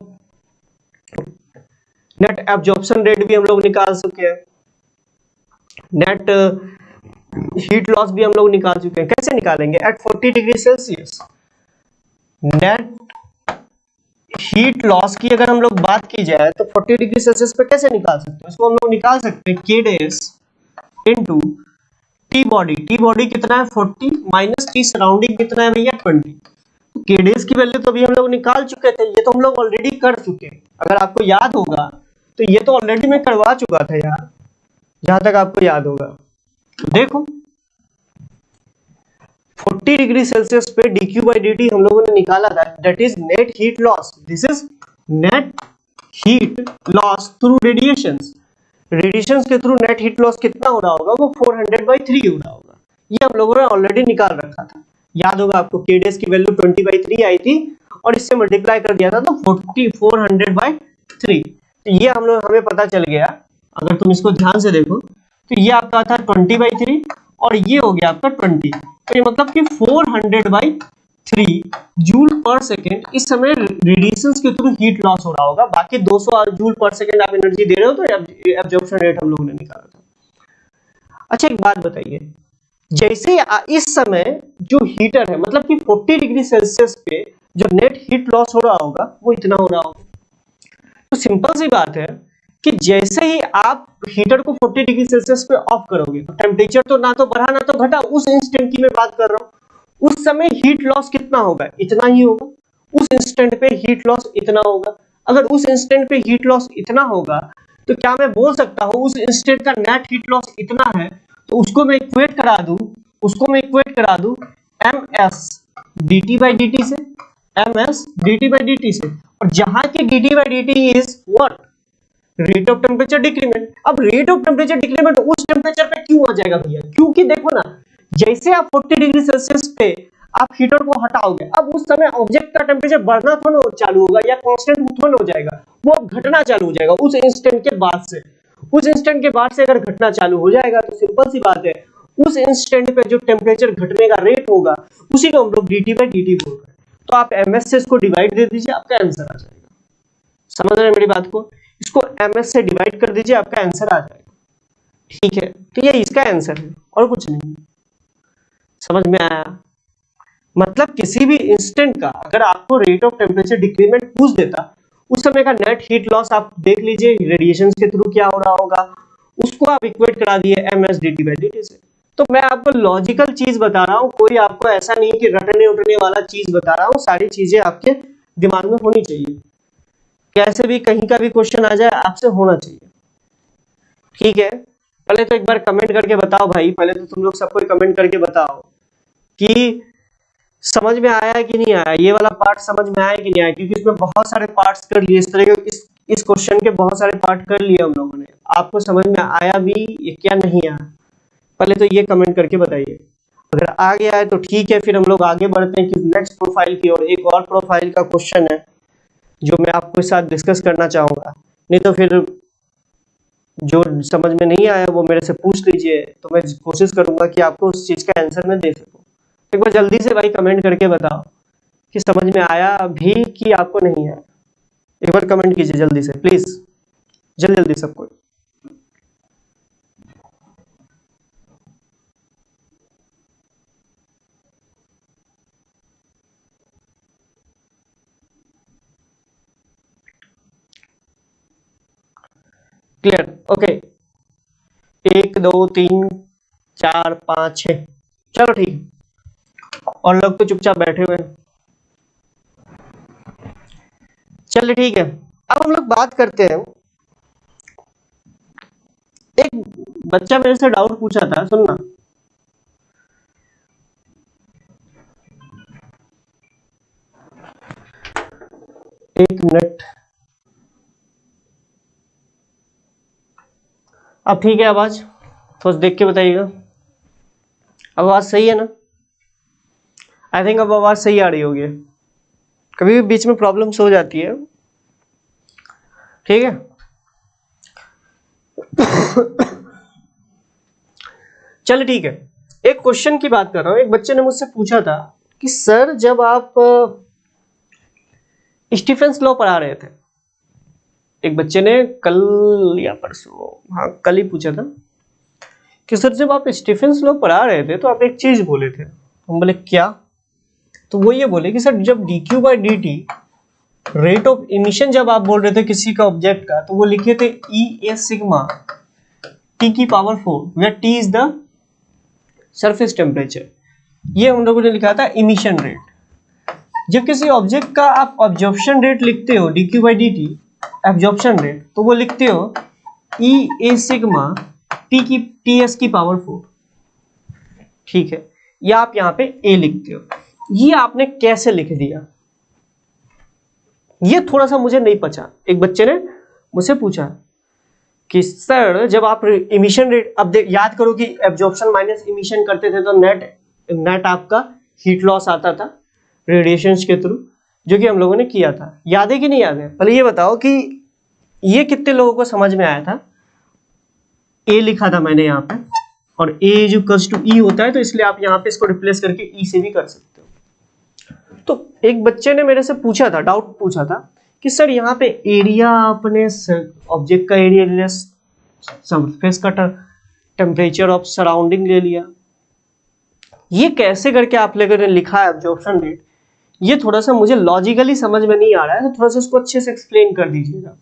net absorption rate भी हम लोग निकाल चुके हैं, नेट हीट लॉस भी हम लोग निकाल चुके हैं। कैसे निकालेंगे? At 40 degree Celsius net heat loss की अगर हम लोग बात की जाए तो 40 डिग्री सेल्सियस पे कैसे निकाल सकते हैं? इसको हम लोग निकाल सकते हैं k days into T body. T body कितना है 40 माइनस टी सराउंडिंग कितना है भैया 20। तो k डेज की वैल्यू तो अभी हम लोग निकाल चुके थे, ये तो हम लोग ऑलरेडी कर चुके हैं। अगर आपको याद होगा तो ये तो ऑलरेडी मैं करवा चुका था यार, जहां तक आपको याद होगा। देखो 40 डिग्री सेल्सियस पे dq by dt हम लोगों ने निकाला था, that is net heat loss. This is net heat loss through radiations. Radiations के थ्रू नेट हीट लॉस कितना हो रहा होगा? वो 400/3 हो रहा होगा। ये हम लोगों ने ऑलरेडी निकाल रखा था, याद होगा आपको। k डेज की वैल्यू 20/3 आई थी और इससे मल्टीप्लाई कर दिया था तो 400/3। तो ये हम लोग हमें पता चल गया। अगर तुम इसको ध्यान से देखो तो ये आपका था 20/3 और ये हो गया आपका 20। तो ये मतलब कि 400/3 जूल पर सेकेंड इस समय रेडिएशंस के थ्रू हीट लॉस हो रहा होगा। बाकी 200 जूल पर सेकेंड आप एनर्जी दे रहे हो, तो एब्जॉर्प्शन रेट हम लोगों ने निकाला था। अच्छा एक बात बताइए, जैसे इस समय जो हीटर है मतलब कि 40 डिग्री सेल्सियस पे जो नेट हीट लॉस हो रहा होगा वो इतना हो रहा होगा। तो सिंपल सी बात है कि जैसे ही आप हीटर को 40 डिग्री सेल्सियस पे ऑफ करोगे तो टेम्परेचर तो ना तो बढ़ा ना तो घटा, उस इंस्टेंट की मैं बात कर रहा हूं। उस समय हीट लॉस कितना होगा? इतना ही होगा। उस इंस्टेंट पे हीट लॉस इतना होगा। अगर उस इंस्टेंट पे हीट लॉस इतना होगा तो क्या मैं बोल सकता हूं उस इंस्टेंट का नेट हीट लॉस इतना है? तो उसको मैं इक्वेट करा दूं ms dt by dt से, ms dt by dt से, और जहां की dt by dt is what? Rate of temperature decrement. अब रेट ऑफ टेम्परेचर डिक्रीमेंट उस टेम्परेचर पे क्यों आ जाएगा भैया? क्योंकि देखो ना, जैसे आप 40 डिग्री सेल्सियस पे आप हीटर को हटाओगे, अब उस समय ऑब्जेक्ट का टेम्परेचर बढ़ना थोड़ा चालू होगा या कांस्टेंट थोड़ा हो जाएगा, वो अब घटना चालू हो जाएगा उस इंस्टेंट के बाद से। उस इंस्टेंट के बाद से अगर घटना चालू हो जाएगा तो सिंपल सी बात है, उस इंस्टेंट पे जो टेम्परेचर घटने का रेट होगा उसी को हम लोग dt by dt बोल रहे हैं। तो आप ms से इसको डिवाइड दे दीजिए, आपका आंसर आ जाएगा। समझ रहे हैं मेरी बात को? इसको ms से डिवाइड कर दीजिए, आपका आंसर आ जाएगा। ठीक है, तो ये इसका आंसर है और कुछ नहीं। समझ में आया? मतलब किसी भी इंस्टेंट का अगर आपको रेट ऑफ टेम्परेचर डिक्रीमेंट पूछ देता, उस समय का नेट हीट लॉस आप देख लीजिए रेडिएशन के थ्रू क्या हो रहा होगा, उसको आप इक्वेट करा दिए ms dt by dt से। तो मैं आपको लॉजिकल चीज बता रहा हूँ, कोई आपको ऐसा नहीं कि रटने उठने वाला चीज बता रहा हूँ। सारी चीजें आपके दिमाग में होनी चाहिए, कैसे भी कहीं का भी क्वेश्चन आ जाए आपसे होना चाहिए। ठीक है, पहले तो एक बार कमेंट करके बताओ भाई, पहले तो तुम लोग सबको कमेंट करके बताओ कि समझ में आया कि नहीं आया, ये वाला पार्ट समझ में आया कि नहीं आया, क्योंकि इसमें बहुत सारे पार्ट्स कर लिए इस तरह के। इस क्वेश्चन के बहुत सारे पार्ट कर लिए हम लोगों ने। आपको समझ में आया भी क्या नहीं आया, पहले तो ये कमेंट करके बताइए। अगर आ गया है तो ठीक है, फिर हम लोग आगे बढ़ते हैं कि नेक्स्ट प्रोफाइल की ओर। एक और प्रोफाइल का क्वेश्चन है जो मैं आपके साथ डिस्कस करना चाहूंगा, नहीं तो फिर जो समझ में नहीं आया वो मेरे से पूछ लीजिए, तो मैं कोशिश करूंगा कि आपको उस चीज का आंसर मैं दे सकूं। एक बार जल्दी से भाई कमेंट करके बताओ कि समझ में आया भी कि आपको नहीं आया। एक बार कमेंट कीजिए जल्दी से प्लीज, जल्दी जल्दी सबको। क्लियर? ओके, 1 2 3 4 5 6, चलो ठीक। और लोग तो चुपचाप बैठे हुए हैं। चलिए ठीक है, अब हम लोग बात करते हैं। एक बच्चा मेरे से डाउट पूछा था, सुनना। एक मिनट, अब ठीक है आवाज? थोड़ा देख के बताइएगा, आवाज सही है ना? आई थिंक अब आवाज सही आ रही होगी। कभी भी बीच में प्रॉब्लम्स हो जाती है। ठीक है। चलो ठीक है, एक क्वेश्चन की बात कर रहा हूं। एक बच्चे ने मुझसे पूछा था कि सर जब आप स्टीफेंस लॉ पढ़ा रहे थे, एक बच्चे ने कल या परसों, हाँ कल ही पूछा था कि सर जब आप स्टीफेंस लॉ पढ़ा रहे थे तो आप एक चीज बोले थे। हम बोले क्या? तो वो ये बोले कि सर जब dq by dt rate of emission जब आप बोल रहे थे किसी का ऑब्जेक्ट का, तो वो लिखे थे E A सिग्मा T की power 4 where T is the surface temperature. ये हम लोगों ने लिखा था इमिशन रेट। जब किसी ऑब्जेक्ट का आप ऑब्जॉर्प्शन रेट लिखते हो dq by dt absorption rate, तो वो लिखते हो E A सिग्मा Ts की पावर 4, ठीक है, या आप यहाँ पे A लिखते हो। ये आपने कैसे लिख दिया, ये थोड़ा सा मुझे नहीं पचा। एक बच्चे ने मुझसे पूछा कि सर जब आप इमिशन रेट, अब याद करो कि एब्जॉर्प्शन माइनस इमिशन करते थे तो नेट आपका हीट लॉस आता था रेडिएशंस के थ्रू, जो कि हम लोगों ने किया था। याद है कि नहीं याद है? पहले ये बताओ कि ये कितने लोगों को समझ में आया था? ए लिखा था मैंने यहाँ पे, और ए जो इक्वल्स टू ई होता है, तो इसलिए आप यहाँ पे इसको रिप्लेस करके ई से भी कर सकते हो। तो एक बच्चे ने मेरे से पूछा था, डाउट पूछा था कि सर यहाँ पे एरिया, अपने ऑब्जेक्ट का एरिया, सरफेस का टेम्परेचर ऑफ सराउंडिंग ले लिया, ये कैसे करके आप लोगों ने लिखा है एब्जॉर्प्शन रेट, ये थोड़ा सा मुझे लॉजिकली समझ में नहीं आ रहा है, तो थोड़ा सा इसको अच्छे से एक्सप्लेन कर दीजिएगा।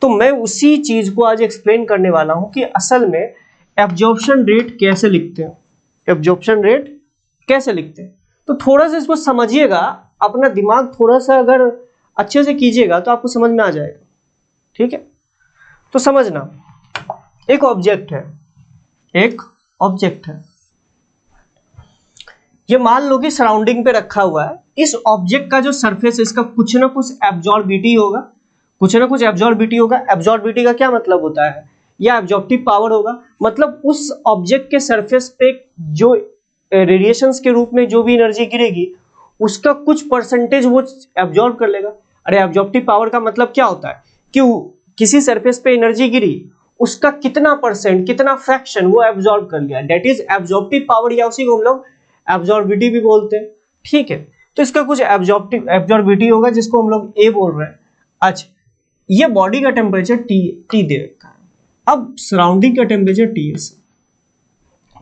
तो मैं उसी चीज को आज एक्सप्लेन करने वाला हूं कि असल में एब्जॉर्प्शन रेट कैसे लिखते हैं, एब्जॉर्प्शन रेट कैसे लिखते हैं। तो थोड़ा सा इसको समझिएगा, अपना दिमाग थोड़ा सा अगर अच्छे से कीजिएगा तो आपको समझ में आ जाएगा, ठीक है। तो समझना, एक ऑब्जेक्ट है, एक ऑब्जेक्ट है, ये मान लो कि सराउंडिंग पे रखा हुआ है। इस ऑब्जेक्ट का जो सरफेस है, इसका कुछ ना कुछ एब्जॉर्बिटी होगा, कुछ ना कुछ एब्जॉर्बिटी होगा। एब्जॉर्बिटी का क्या मतलब होता है? या एब्जॉर्प्टिव पावर होगा, मतलब उस ऑब्जेक्ट के सरफेस पे जो रेडिएशंस के रूप में जो भी एनर्जी गिरेगी, उसका कुछ परसेंटेज वो एब्जॉर्ब कर लेगा। अरे एब्जॉर्प्टिव पावर का मतलब क्या होता है कि किसी सरफेस पे एनर्जी गिरी, उसका कितना परसेंट, कितना फ्रैक्शन वो एब्जॉर्ब कर लिया, दैट इज एब्जॉर्प्टिव पावर, या उसी को हम लोग एब्जॉर्बिटी भी बोलते हैं, ठीक है। तो इसका कुछ एब्जॉर्बिटी होगा जिसको हम लोग ए बोल रहे हैं। अच्छा, ये बॉडी का टेम्परेचर टी दे रखा है, अब सराउंडिंग का टेम्परेचर Ts।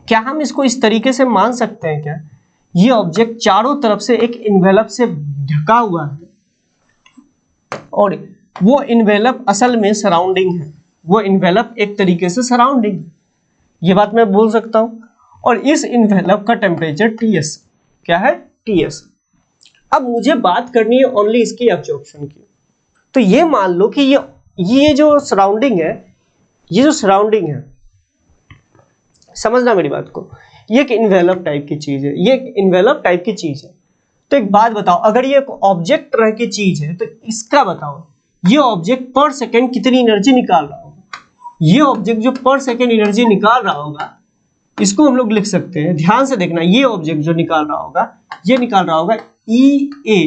क्या हम इसको इस तरीके से मान सकते हैं क्या, ये ऑब्जेक्ट चारों तरफ से एक इन्वेलप से ढका हुआ है और वो इन्वेलप असल में सराउंडिंग है, वो इन्वेलप एक तरीके से सराउंडिंग है, ये बात मैं बोल सकता हूं। और इस इन्वेलप का टेम्परेचर Ts क्या है? Ts। अब मुझे बात करनी है ओनली इसकी एब्जॉर्प्शन की। तो ये मान लो कि ये जो सराउंडिंग है, ये जो सराउंडिंग है, समझना मेरी बात को, ये एक इन्वेलप टाइप की चीज है, ये एक इन्वेलप टाइप की चीज है। तो एक बात बताओ, अगर ये ऑब्जेक्ट तरह की चीज है, तो इसका बताओ ये ऑब्जेक्ट पर सेकेंड कितनी एनर्जी निकाल रहा होगा। ये ऑब्जेक्ट जो पर सेकेंड एनर्जी निकाल रहा होगा, इसको हम लोग लिख सकते हैं, ध्यान से देखना, ये ऑब्जेक्ट जो निकाल रहा होगा, ये निकाल रहा होगा EA,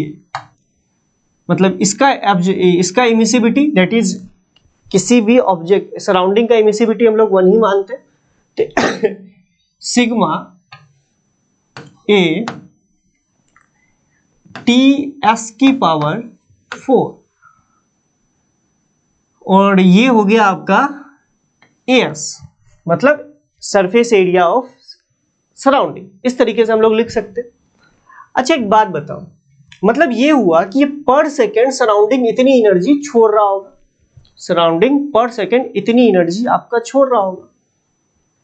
मतलब इसका इमिसिविटी, दैट इज किसी भी ऑब्जेक्ट सराउंडिंग का इमिसिविटी हम लोग 1 ही मानते हैं, तो सिग्मा A TS की पावर 4, और ये हो गया आपका AS, मतलब सरफेस एरिया ऑफ सराउंडिंग। इस तरीके से हम लोग लिख सकते हैं। अच्छा एक बात बताओ, मतलब ये हुआ कि ये पर सेकेंड सराउंडिंग इतनी एनर्जी छोड़ रहा होगा, सराउंडिंग पर सेकेंड इतनी एनर्जी आपका छोड़ रहा होगा,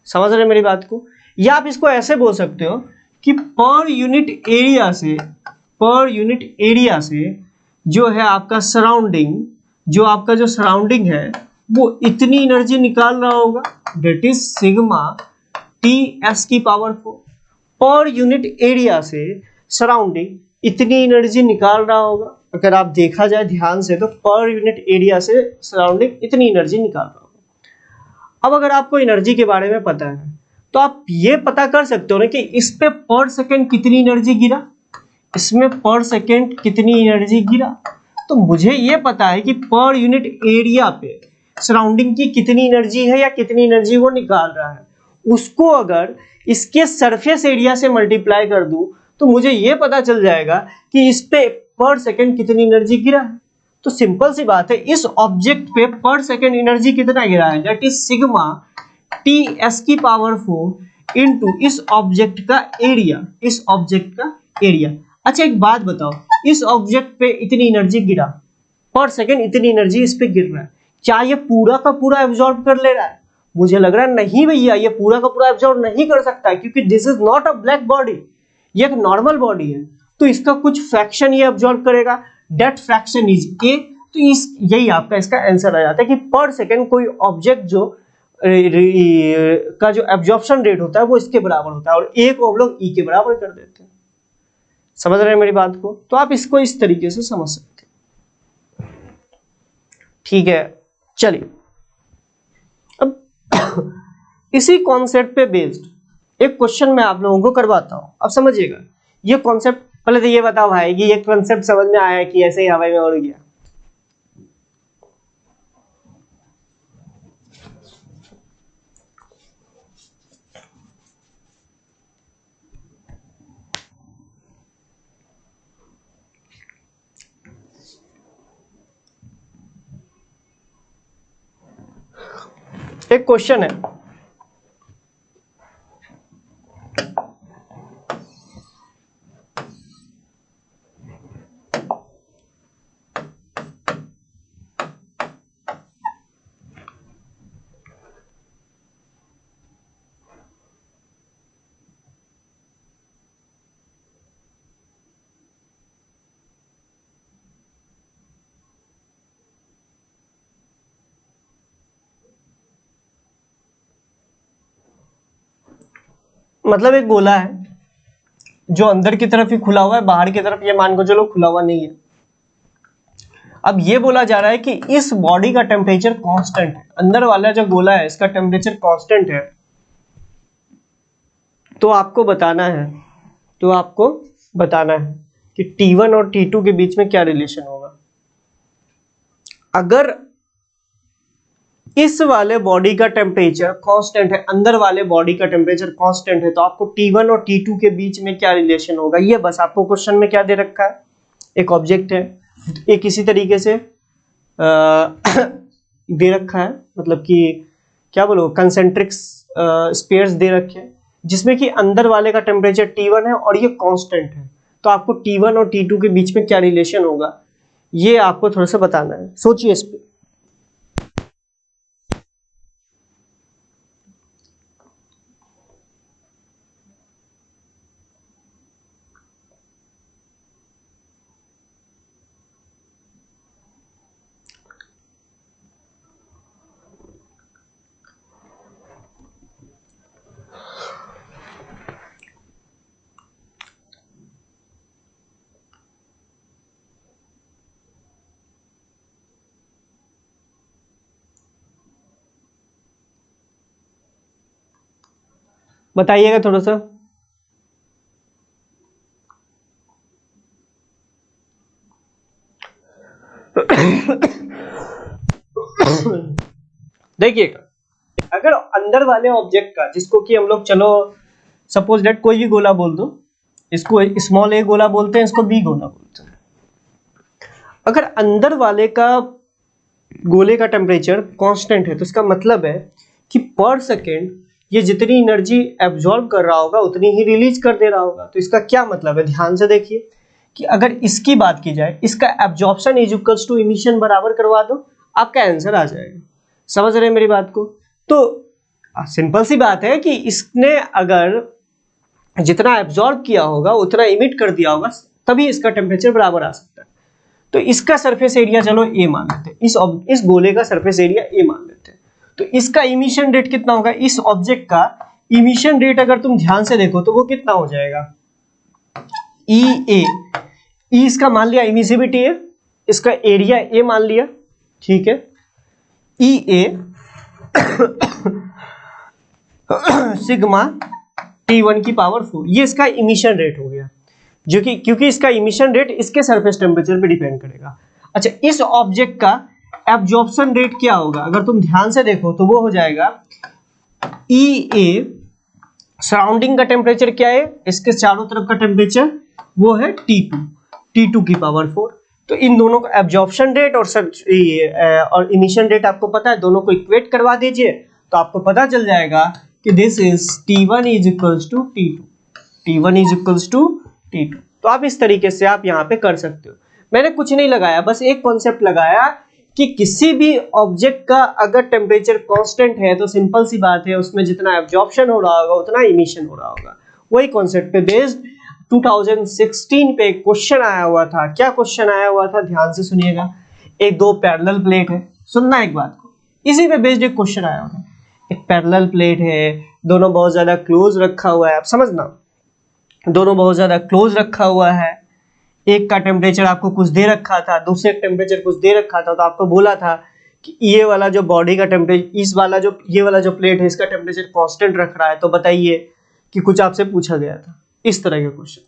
समझ रहे मेरी बात को। या आप इसको ऐसे बोल सकते हो कि पर यूनिट एरिया से जो है आपका सराउंडिंग, जो आपका जो सराउंडिंग है वो इतनी एनर्जी निकाल रहा होगा, दैट इज सिग्मा TS की पावर 4। पर यूनिट एरिया से सराउंडिंग इतनी एनर्जी निकाल रहा होगा, अगर आप देखा जाए ध्यान से, तो पर यूनिट एरिया से सराउंडिंग इतनी एनर्जी निकाल रहा होगा। अब अगर आपको एनर्जी के बारे में पता है, तो आप ये पता कर सकते हो ना कि इस पे पर सेकेंड कितनी एनर्जी गिरा, इसमें पर सेकेंड कितनी एनर्जी गिरा। तो मुझे ये पता है कि पर यूनिट एरिया पे सराउंडिंग की कितनी एनर्जी है या कितनी एनर्जी वो निकाल रहा है, उसको अगर इसके सरफेस एरिया से मल्टीप्लाई कर दूं तो मुझे ये पता चल जाएगा कि इस पे पर सेकंड कितनी एनर्जी गिरा है। तो सिंपल सी बात है, इस ऑब्जेक्ट पे पर सेकंड एनर्जी कितना गिरा है, that is sigma T S की पावर 4 इनटू इस ऑब्जेक्ट का एरिया, इस ऑब्जेक्ट का एरिया। अच्छा एक बात बताओ, इस ऑब्जेक्ट पे इतनी एनर्जी गिरा, पर सेकंड इतनी एनर्जी इस पे गिर रहा है, क्या ये पूरा का पूरा एब्जॉर्ब कर ले रहा है? मुझे लग रहा है नहीं भैया, ये पूरा का पूरा एब्जॉर्ब नहीं कर सकता, क्योंकि this is not a black body, ये एक नॉर्मल बॉडी है। तो इसका कुछ फ्रैक्शन ये एब्जॉर्ब करेगा, दैट फ्रैक्शन इज ए। तो इस यही आपका इसका आंसर आ जाता है कि पर सेकंड कोई ऑब्जेक्ट जो का जो एब्जॉर्प्शन रेट होता है वो इसके बराबर होता है, और ए को हम लोग ई के बराबर कर देते हैं। समझ रहे हैं मेरी बात को? तो आप इसको इस तरीके से समझ सकते हैं, ठीक है। चलिए अब इसी कॉन्सेप्ट पे बेस्ड एक क्वेश्चन मैं आप लोगों को करवाता हूं। अब समझिएगा ये कॉन्सेप्ट, पहले तो ये बताओ भाई कि ये कॉन्सेप्ट समझ में आया कि ऐसे ही हवाई में उड़ गया? एक क्वेश्चन है, मतलब एक गोला है जो अंदर की तरफ ही खुला हुआ है, बाहर की तरफ ये मान को चलो खुला हुआ नहीं है। अब ये बोला जा रहा है कि इस बॉडी का टेम्परेचर कांस्टेंट है, अंदर वाला जो गोला है इसका टेम्परेचर कांस्टेंट है। तो आपको बताना है कि T1 और T2 के बीच में क्या रिलेशन होगा। अगर इस वाले बॉडी का टेम्परेचर कांस्टेंट है, अंदर वाले बॉडी का टेम्परेचर कांस्टेंट है, तो आपको T1 और T2 के बीच में क्या रिलेशन होगा, ये बस आपको क्वेश्चन में क्या दे रखा है। एक ऑब्जेक्ट है, एक इसी तरीके से दे रखा है, मतलब कि क्या बोलो, कंसेंट्रिक स्पेयर्स दे रखे हैं, जिसमें कि अंदर वाले का टेम्परेचर T1 है और ये कांस्टेंट है। तो आपको T1 और T2 के बीच में क्या रिलेशन होगा, ये आपको थोड़ा सा बताना है। सोचिए इस पे। बताइएगा थोड़ा सा। देखिएगा, अगर अंदर वाले ऑब्जेक्ट का, जिसको कि हम लोग चलो सपोज दैट कोई भी गोला बोल दो, इसको स्मॉल ए गोला बोलते हैं, इसको बी गोला बोलते हैं। अगर अंदर वाले का गोले का टेम्परेचर कांस्टेंट है तो इसका मतलब है कि पर सेकेंड ये जितनी एनर्जी एब्जॉर्ब कर रहा होगा उतनी ही रिलीज कर दे रहा होगा। तो इसका क्या मतलब है, ध्यान से देखिए कि अगर इसकी बात की जाए, इसका absorption is equals to emission बराबर करवा दो, आपका आंसर आ जाएगा। समझ रहे हैं मेरी बात को? तो सिंपल सी बात है कि इसने अगर जितना एब्जॉर्ब किया होगा उतना इमिट कर दिया होगा, तभी इसका टेम्परेचर बराबर आ सकता है। तो इसका सरफेस एरिया चलो ए मान लेते हैं, इस गोले का सरफेस एरिया ए मान लेते हैं। तो इसका इमिशन रेट कितना होगा, इस ऑब्जेक्ट का इमिशन रेट अगर तुम ध्यान से देखो तो वो कितना हो जाएगा, ई ए। ई इसका मान लिया इमिसिविटी है, इसका एरिया ए मान लिया, ठीक है। ई ए सिग्मा T1 की पावर 4, ये इसका इमिशन रेट हो गया, जो कि क्योंकि इसका इमिशन रेट इसके सरफेस टेम्परेचर पे डिपेंड करेगा। अच्छा, इस ऑब्जेक्ट का एब्जॉर्प्शन रेट क्या होगा? अगर तुम ध्यान से देखो तो वो हो जाएगा ई ए, सराउंडिंग का टेम्परेचर क्या है, इसके चारों तरफ का टेम्परेचर वो है T2 की पावर 4। तो इन दोनों का एब्जॉर्प्शन रेट और इमिशन रेट आपको पता है, दोनों को इक्वेट करवा दीजिए तो आपको पता चल जाएगा कि this is T1 is equals to T2, T1 is equals to T2। तो आप इस तरीके से आप यहाँ पे कर सकते हो। मैंने कुछ नहीं लगाया, बस एक कॉन्सेप्ट लगाया कि किसी भी ऑब्जेक्ट का अगर टेम्परेचर कांस्टेंट है तो सिंपल सी बात है, उसमें जितना एब्जॉर्प्शन हो रहा होगा उतना इमिशन हो रहा होगा। वही कॉन्सेप्ट पे बेस्ड 2016 पे एक क्वेश्चन आया हुआ था। क्या क्वेश्चन आया हुआ था, ध्यान से सुनिएगा। एक दो पैरेलल प्लेट है, सुनना एक बात को, इसी पे बेस्ड एक क्वेश्चन आया हुआ है। एक पैरेलल प्लेट है, दोनों बहुत ज्यादा क्लोज रखा हुआ है, आप समझना, दोनों बहुत ज्यादा क्लोज रखा हुआ है। एक का टेम्परेचर आपको कुछ दे रखा था, दूसरे का टेम्परेचर कुछ दे रखा था, तो आपको बोला था कि ये वाला जो बॉडी का टेम्परेचर, इस वाला जो ये वाला जो प्लेट है इसका टेम्परेचर कांस्टेंट रख रहा है, तो बताइए कि कुछ आपसे पूछा गया था इस तरह के क्वेश्चन।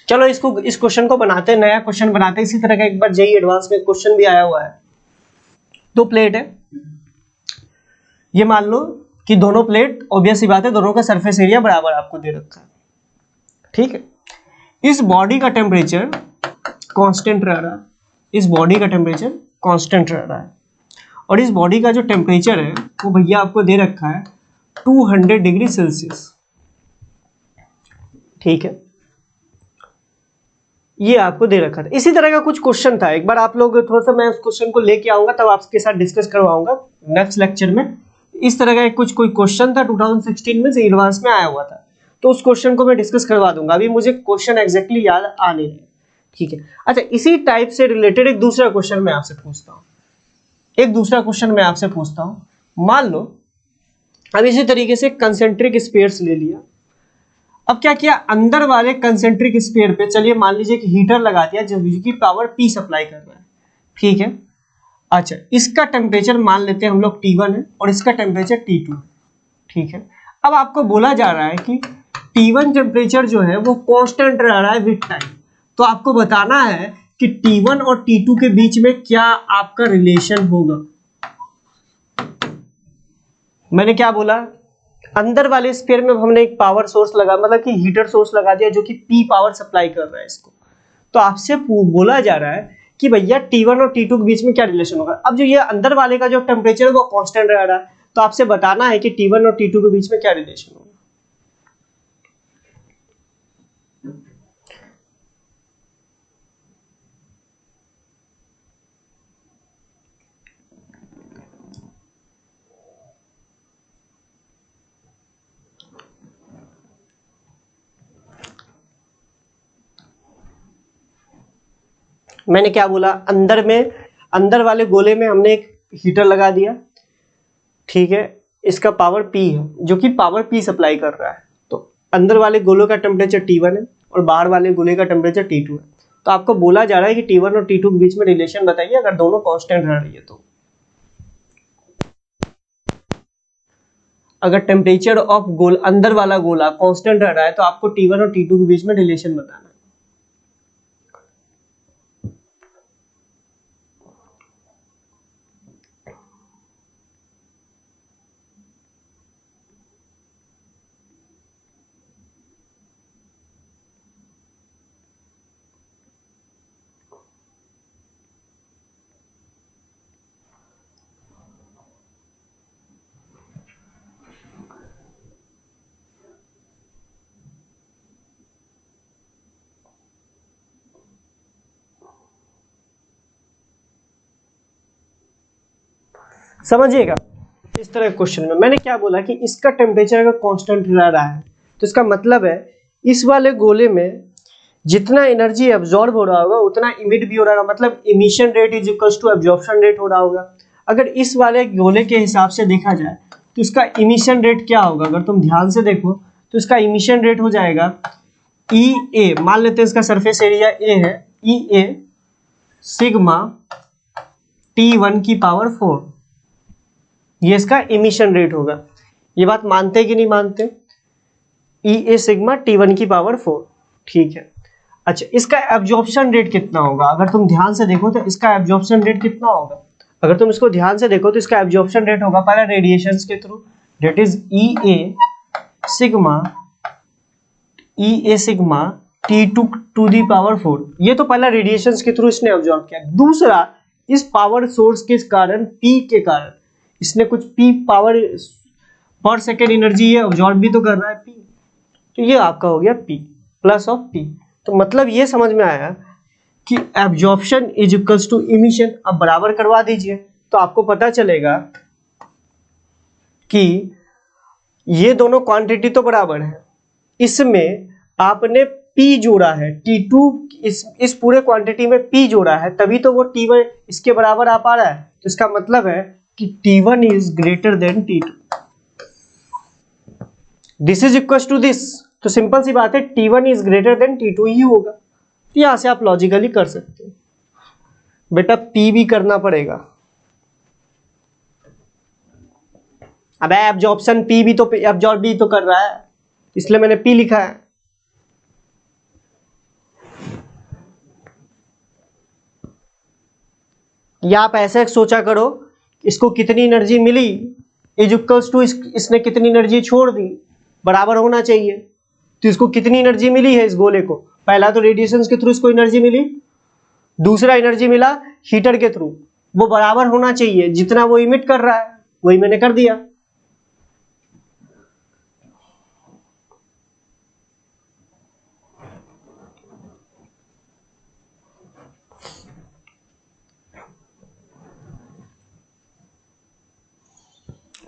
चलो इस क्वेश्चन को बनाते हैं, नया क्वेश्चन बनाते हैं। इसी तरह का एक बार जेईई एडवांस में क्वेश्चन भी आया हुआ है। दो प्लेट है, ये मान लो कि दोनों प्लेट, ऑब्वियस सी बात है, दोनों का सरफेस एरिया बराबर आपको दे रखा है, ठीक है। इस बॉडी का टेम्परेचर कांस्टेंट रह रहा है, इस बॉडी का टेम्परेचर कांस्टेंट रह रहा है, और इस बॉडी का जो टेम्परेचर है वो भैया आपको दे रखा है 200 डिग्री सेल्सियस, ठीक है। ये आपको दे रखा था। इसी तरह का कुछ क्वेश्चन था, एक बार आप लोग थोड़ा सा, मैं उस क्वेश्चन को लेके आऊंगा तब आपके साथ डिस्कस करवाऊंगा नेक्स्ट लेक्चर में। इस तरह का कोई क्वेश्चन था 2016 में, एडवांस में आया हुआ था, तो उस क्वेश्चन को मैं डिस्कस करवा दूंगा। अभी मुझे क्वेश्चन एग्जैक्टली याद आ नहीं रहा, ठीक है। अच्छा, इसी टाइप से रिलेटेड एक दूसरा क्वेश्चन मैं आपसे पूछता हूँ, मान लो अब इसी तरीके से कंसेंट्रिक स्फीयर्स ले लिया। अब क्या किया, अंदर वाले कंसेंट्रिक स्फीयर पे चलिए मान लीजिए कि हीटर लगा दिया जिसकी पावर P सप्लाई कर रहा है, ठीक है। अच्छा, इसका टेम्परेचर मान लेते हैं हम लोग T1 है और इसका टेम्परेचर T2 है, ठीक है। अब आपको बोला जा रहा है कि T1 टेम्परेचर जो है वो कांस्टेंट रह रहा है विद टाइम, तो आपको बताना है कि T1 और T2 के बीच में क्या आपका रिलेशन होगा। मैंने क्या बोला, अंदर वाले स्फीयर में हमने एक पावर सोर्स लगा, मतलब कि हीटर सोर्स लगा दिया जो कि P पावर सप्लाई कर रहा है इसको। तो आपसे बोला जा रहा है कि भैया T1 और T2 के बीच में क्या रिलेशन होगा। अब जो ये अंदर वाले का जो टेम्परेचर है वो कांस्टेंट रह रहा है, तो आपसे बताना है कि T1 और T2 के बीच में क्या रिलेशन होगा। मैंने क्या बोला, अंदर वाले गोले में हमने एक हीटर लगा दिया, ठीक है। इसका पावर P है जो कि पावर P सप्लाई कर रहा है, तो अंदर वाले गोलों का टेम्परेचर T1 है और बाहर वाले गोले का टेम्परेचर T2 है। तो आपको बोला जा रहा है कि T1 और T2 के बीच में रिलेशन बताइए अगर दोनों कांस्टेंट रह रही है तो। अगर टेम्परेचर ऑफ गोल, अंदर वाला गोला कांस्टेंट रह रहा है तो आपको T1 और T2 के बीच में रिलेशन बताना है। समझिएगा, इस तरह के क्वेश्चन में मैंने क्या बोला कि इसका टेम्परेचर अगर कांस्टेंट रह रहा है तो इसका मतलब है इस वाले गोले में जितना एनर्जी एब्जॉर्ब हो रहा होगा उतना इमिट भी हो रहा होगा, मतलब emission rate is equal to absorption rate हो रहा होगा। अगर इस वाले गोले के हिसाब से देखा जाए तो इसका इमिशन रेट क्या होगा, अगर तुम ध्यान से देखो तो इसका इमिशन रेट हो जाएगा ई ए, मान लेते हैं इसका सरफेस एरिया ए है, ई ए सिग्मा T1 की पावर 4, ये इसका इमिशन रेट होगा। ये बात मानते कि नहीं मानते? ई ए सिग्मा T1 की पावर 4, ठीक है। अच्छा, इसका एब्जॉर्प्शन रेट कितना होगा? अगर तुम ध्यान से देखो तो इसका एब्जॉर्प्शन रेट कितना होगा? अगर तुम इसको ध्यान से देखो तो इसका एब्जॉर्प्शन रेट होगा पहले रेडिएशंस के through, that is E A sigma T2 to the power 4। ये तो पहला रेडिएशंस के थ्रू इसने एब्जॉर्ब किया। दूसरा, इस पावर सोर्स के कारण P के कारण इसने कुछ P पावर पर सेकेंड एनर्जी ये एब्जॉर्ब भी तो कर रहा है P, तो ये आपका हो गया P प्लस ऑफ P। तो मतलब ये समझ में आया कि absorption is equals to emission. अब बराबर करवा दीजिए तो आपको पता चलेगा कि ये दोनों क्वांटिटी तो बराबर है, इसमें आपने P जोड़ा है, T2 इस पूरे क्वांटिटी में P जोड़ा है, तभी तो वो T1 इसके बराबर आ पा रहा है। तो इसका मतलब है कि T1 is greater than T2, this is equal to this. तो सिंपल सी बात है, T1 is greater than T2 ही होगा। तो यहां से आप लॉजिकली कर सकते हो। बेटा P भी करना पड़ेगा। अब एब्जॉर्प्शन P भी तो एब्जॉर्ब भी तो कर रहा है, इसलिए मैंने P लिखा है। या आप ऐसे सोचा करो, इसको कितनी एनर्जी मिली इज इक्वल्स टू इसने कितनी एनर्जी छोड़ दी, बराबर होना चाहिए। तो इसको कितनी एनर्जी मिली है इस गोले को? पहला तो रेडिएशंस के थ्रू इसको एनर्जी मिली, दूसरा एनर्जी मिला हीटर के थ्रू, वो बराबर होना चाहिए। जितना वो इमिट कर रहा है वही मैंने कर दिया।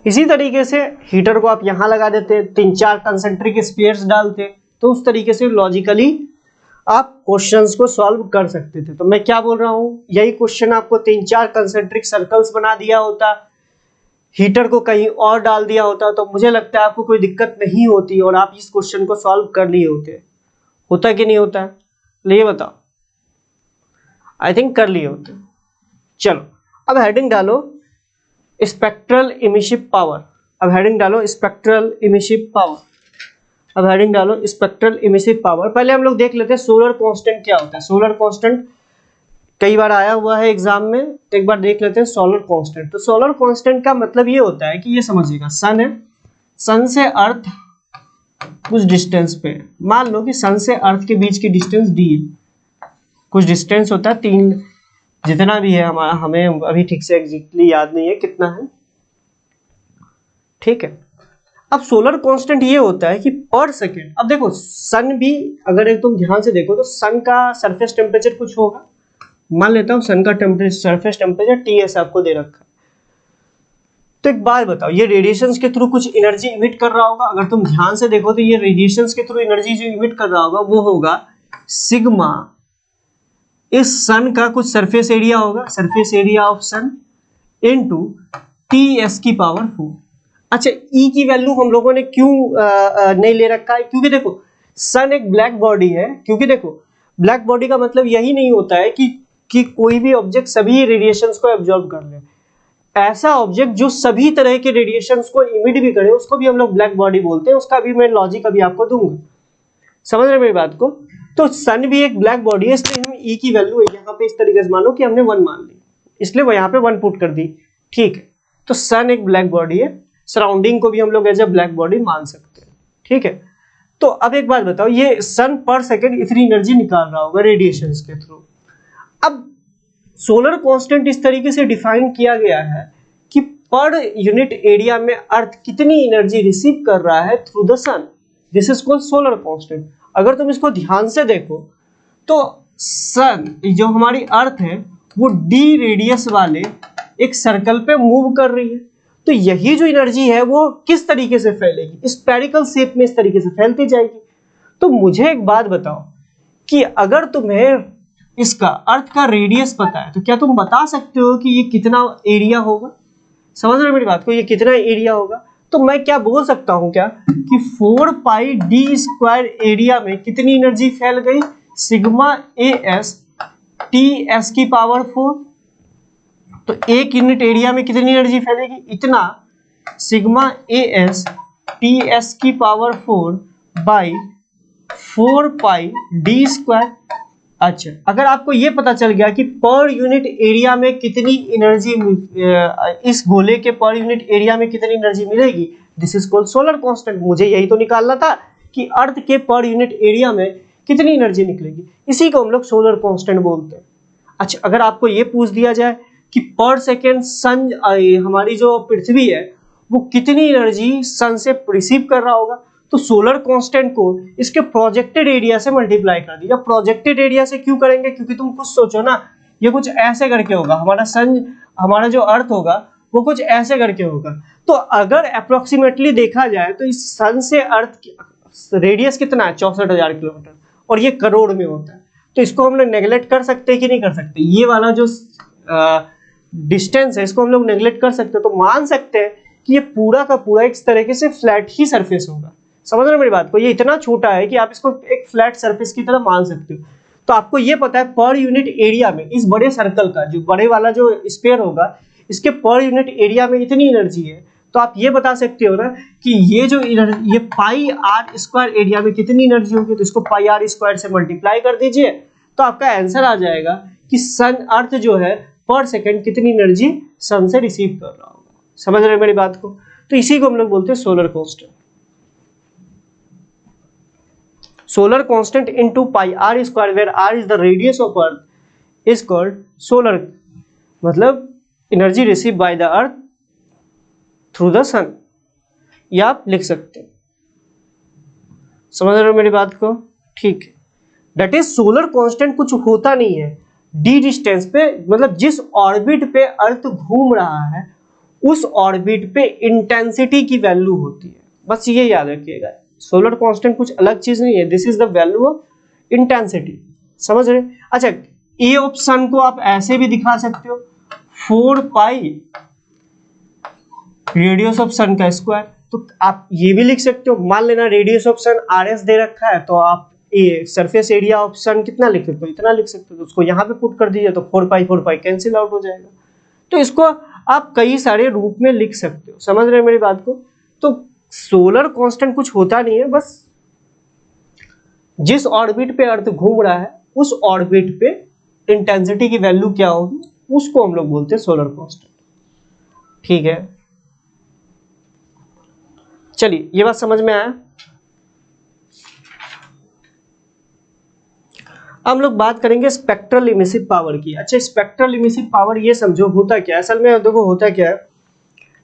इसी तरीके से हीटर को आप यहां लगा देते, 3-4 कंसेंट्रिक स्फीयर्स डालते, तो उस तरीके से लॉजिकली आप क्वेश्चंस को सॉल्व कर सकते थे। तो मैं क्या बोल रहा हूं, यही क्वेश्चन आपको 3-4 कंसेंट्रिक सर्कल्स बना दिया होता, हीटर को कहीं और डाल दिया होता, तो मुझे लगता है आपको कोई दिक्कत नहीं होती और आप इस क्वेश्चन को सॉल्व कर लिए होते। होता कि नहीं होता? ये बताओ। आई थिंक कर लिए होते। चलो अब हेडिंग डालो स्पेक्ट्रल इमिसिव पावर। अब हेडिंग डालो स्पेक्ट्रल इमिसिव पावर। अब हेडिंग डालो स्पेक्ट्रल इमिसिव पावर। पहले हम लोग देख लेते हैं सोलर कांस्टेंट क्या होता है। सोलर कांस्टेंट कई बार आया हुआ है एग्जाम में, तो एक बार देख लेते हैं सोलर कांस्टेंट। तो सोलर कांस्टेंट का मतलब ये होता है कि ये समझिएगा, सन है, सन से अर्थ कुछ डिस्टेंस पे, मान लो कि सन से अर्थ के बीच की डिस्टेंस d, कुछ डिस्टेंस होता है 3, जितना भी है हमारा, हमें अभी ठीक से एग्जैक्टली याद नहीं है कितना है, ठीक है। अब सोलर कांस्टेंट ये होता है कि पर सेकेंड, अब देखो सन भी अगर तुम ध्यान से देखो तो सन का सरफेस टेम्परेचर कुछ होगा, मान लेता हूं सन का टेम्परेचर सरफेस टेम्परेचर Ts आपको दे रखा है। तो एक बात बताओ, ये रेडिएशंस के थ्रू कुछ एनर्जी इमिट कर रहा होगा। अगर तुम ध्यान से देखो तो ये रेडिएशंस के थ्रू एनर्जी जो इमिट कर रहा होगा वो होगा सिग्मा, इस सन का कुछ सरफेस एरिया होगा, surface area of sun into Ts की पावर 4। अच्छा, E की वैल्यू हम लोगों ने क्यों नहीं ले रखा है? क्योंकि देखो सन एक ब्लैक बॉडी है, क्योंकि देखो ब्लैक बॉडी का मतलब यही नहीं होता है कि कोई भी ऑब्जेक्ट सभी रेडिएशंस को एब्जॉर्ब कर ले। ऐसा ऑब्जेक्ट जो सभी तरह के रेडिएशंस को इमिट भी करे उसको भी हम लोग ब्लैक बॉडी बोलते हैं। उसका भी मैं लॉजिक अभी आपको दूंगा, समझ रहे मेरी बात को? तो सन भी एक ब्लैक बॉडी है, इसलिए हम E की वैल्यू यहाँ पे इस तरीके से मानो कि हमने 1 मान ली, इसलिए वो यहाँ पे 1 पुट कर दी, ठीक है। तो सन एक ब्लैक बॉडी है, सराउंडिंग को भी हम लोग एज ए ब्लैक बॉडी मान सकते हैं, ठीक है। तो अब एक बात बताओ, ये सन पर सेकेंड इतनी एनर्जी निकाल रहा होगा रेडिएशंस के थ्रू। अब सोलर कांस्टेंट इस तरीके से डिफाइन किया गया है कि पर यूनिट एरिया में अर्थ कितनी एनर्जी रिसीव कर रहा है through the sun, this is called solar constant. अगर तुम इसको ध्यान से देखो तो सन जो हमारी अर्थ है वो d रेडियस वाले एक सर्कल पे मूव कर रही है, तो यही जो एनर्जी है वो किस तरीके से फैलेगी? स्फेरिकल शेप में इस तरीके से फैलती जाएगी। तो मुझे एक बात बताओ कि अगर तुम्हें इसका अर्थ का रेडियस पता है तो क्या तुम बता सकते हो कि ये कितना एरिया होगा? समझ रहे हो मेरी बात को, ये कितना एरिया होगा? तो मैं क्या बोल सकता हूं क्या कि 4 पाई डी स्क्वायर एरिया में कितनी एनर्जी फैल गई? सिग्मा as ts की पावर 4। तो एक यूनिट एरिया में कितनी एनर्जी फैलेगी? इतना सिग्मा as ts की power 4 by 4 pi D square. अच्छा, अगर आपको ये पता चल गया कि पर यूनिट एरिया में कितनी एनर्जी, इस गोले के पर यूनिट एरिया में कितनी एनर्जी मिलेगी, this is called solar constant. मुझे यही तो निकालना था कि अर्थ के पर यूनिट एरिया में कितनी एनर्जी निकलेगी, इसी को हम लोग सोलर कांस्टेंट बोलते हैं। अच्छा, अगर आपको ये पूछ दिया जाए कि पर सेकेंड सन, हमारी जो पृथ्वी है वो कितनी एनर्जी सन से रिसीव कर रहा होगा, तो सोलर कांस्टेंट को इसके प्रोजेक्टेड एरिया से मल्टीप्लाई कर दीजिए। प्रोजेक्टेड एरिया से क्यों करेंगे, क्योंकि तुम कुछ सोचो ना, ये कुछ ऐसे करके होगा, हमारा सन, हमारा जो अर्थ होगा वो कुछ ऐसे करके होगा। तो अगर अप्रोक्सीमेटली देखा जाए तो इस सन से अर्थ रेडियस कितना है, 64,000 किलोमीटर, और ये करोड़ में होता है। तो इसको हम लोग नेग्लेक्ट कर सकते हैं कि नहीं कर सकते, ये वाला जो डिस्टेंस है इसको हम लोग नेग्लेक्ट कर सकते हैं। तो मान सकते हैं कि ये पूरा का पूरा एक तरीके से फ्लैट ही सरफेस होगा। समझ रहे हो मेरी बात को, ये इतना छोटा है कि आप इसको एक फ्लैट सरफेस की तरह मान सकते हो। तो आपको ये पता है पर यूनिट एरिया में इस बड़े सर्कल का, जो बड़े वाला जो स्फीयर होगा, इसके पर यूनिट एरिया में इतनी एनर्जी है। तो आप ये बता सकते हो ना कि ये जो ये पाई आर स्क्वायर एरिया में कितनी एनर्जी होगी, तो इसको पाई आर स्क्वायर से मल्टीप्लाई कर दीजिए, तो आपका आंसर आ जाएगा कि सन, अर्थ जो है पर सेकंड कितनी एनर्जी सन से रिसीव कर रहा होगा। समझ रहे हैं मेरी बात को, तो इसी को हम लोग बोलते हैं solar constant. Solar constant into pi R square, where R is the radius of earth, is called solar, मतलब energy receive by the earth through the sun, या आप लिख सकते हैं। समझ रहे हो मेरी बात को, ठीक है। दैट इज सोलर कांस्टेंट कुछ होता नहीं है, डी डिस्टेंस पे, मतलब जिस ऑर्बिट पे अर्थ घूम रहा है उस ऑर्बिट पे इंटेंसिटी की वैल्यू होती है, बस ये याद रखिएगा। सोलर कांस्टेंट कुछ अलग चीज नहीं है, this is the value of intensity. समझ रहे? अच्छा, ए ऑफ सन को आप ऐसे भी दिखा सकते हो, 4 पाई रेडियस ऑफ सन का स्क्वायर, तो आप ये भी लिख सकते हो। मान लेना रेडियस ऑफ सन आरएस दे रखा है, तो आप सरफेस एरिया ऑफ सन कितना लिख सकते हो, इतना लिख सकते हो, तो उसको यहाँ पे पुट कर दीजिए, तो 4 पाई कैंसिल आउट हो जाएगा। तो इसको आप कई सारे रूप में लिख सकते हो। समझ रहे हैं मेरी बात को? तो सोलर कांस्टेंट कुछ होता नहीं है, बस जिस ऑर्बिट पे अर्थ घूम रहा है उस ऑर्बिट पे इंटेंसिटी की वैल्यू क्या होगी उसको हम लोग बोलते हैं सोलर कांस्टेंट। ठीक है, चलिए ये बात समझ में आया। हम लोग बात करेंगे स्पेक्ट्रल इमिसिव पावर की। अच्छा, स्पेक्ट्रल इमिसिव पावर ये समझो होता क्या है। असल में देखो होता क्या है,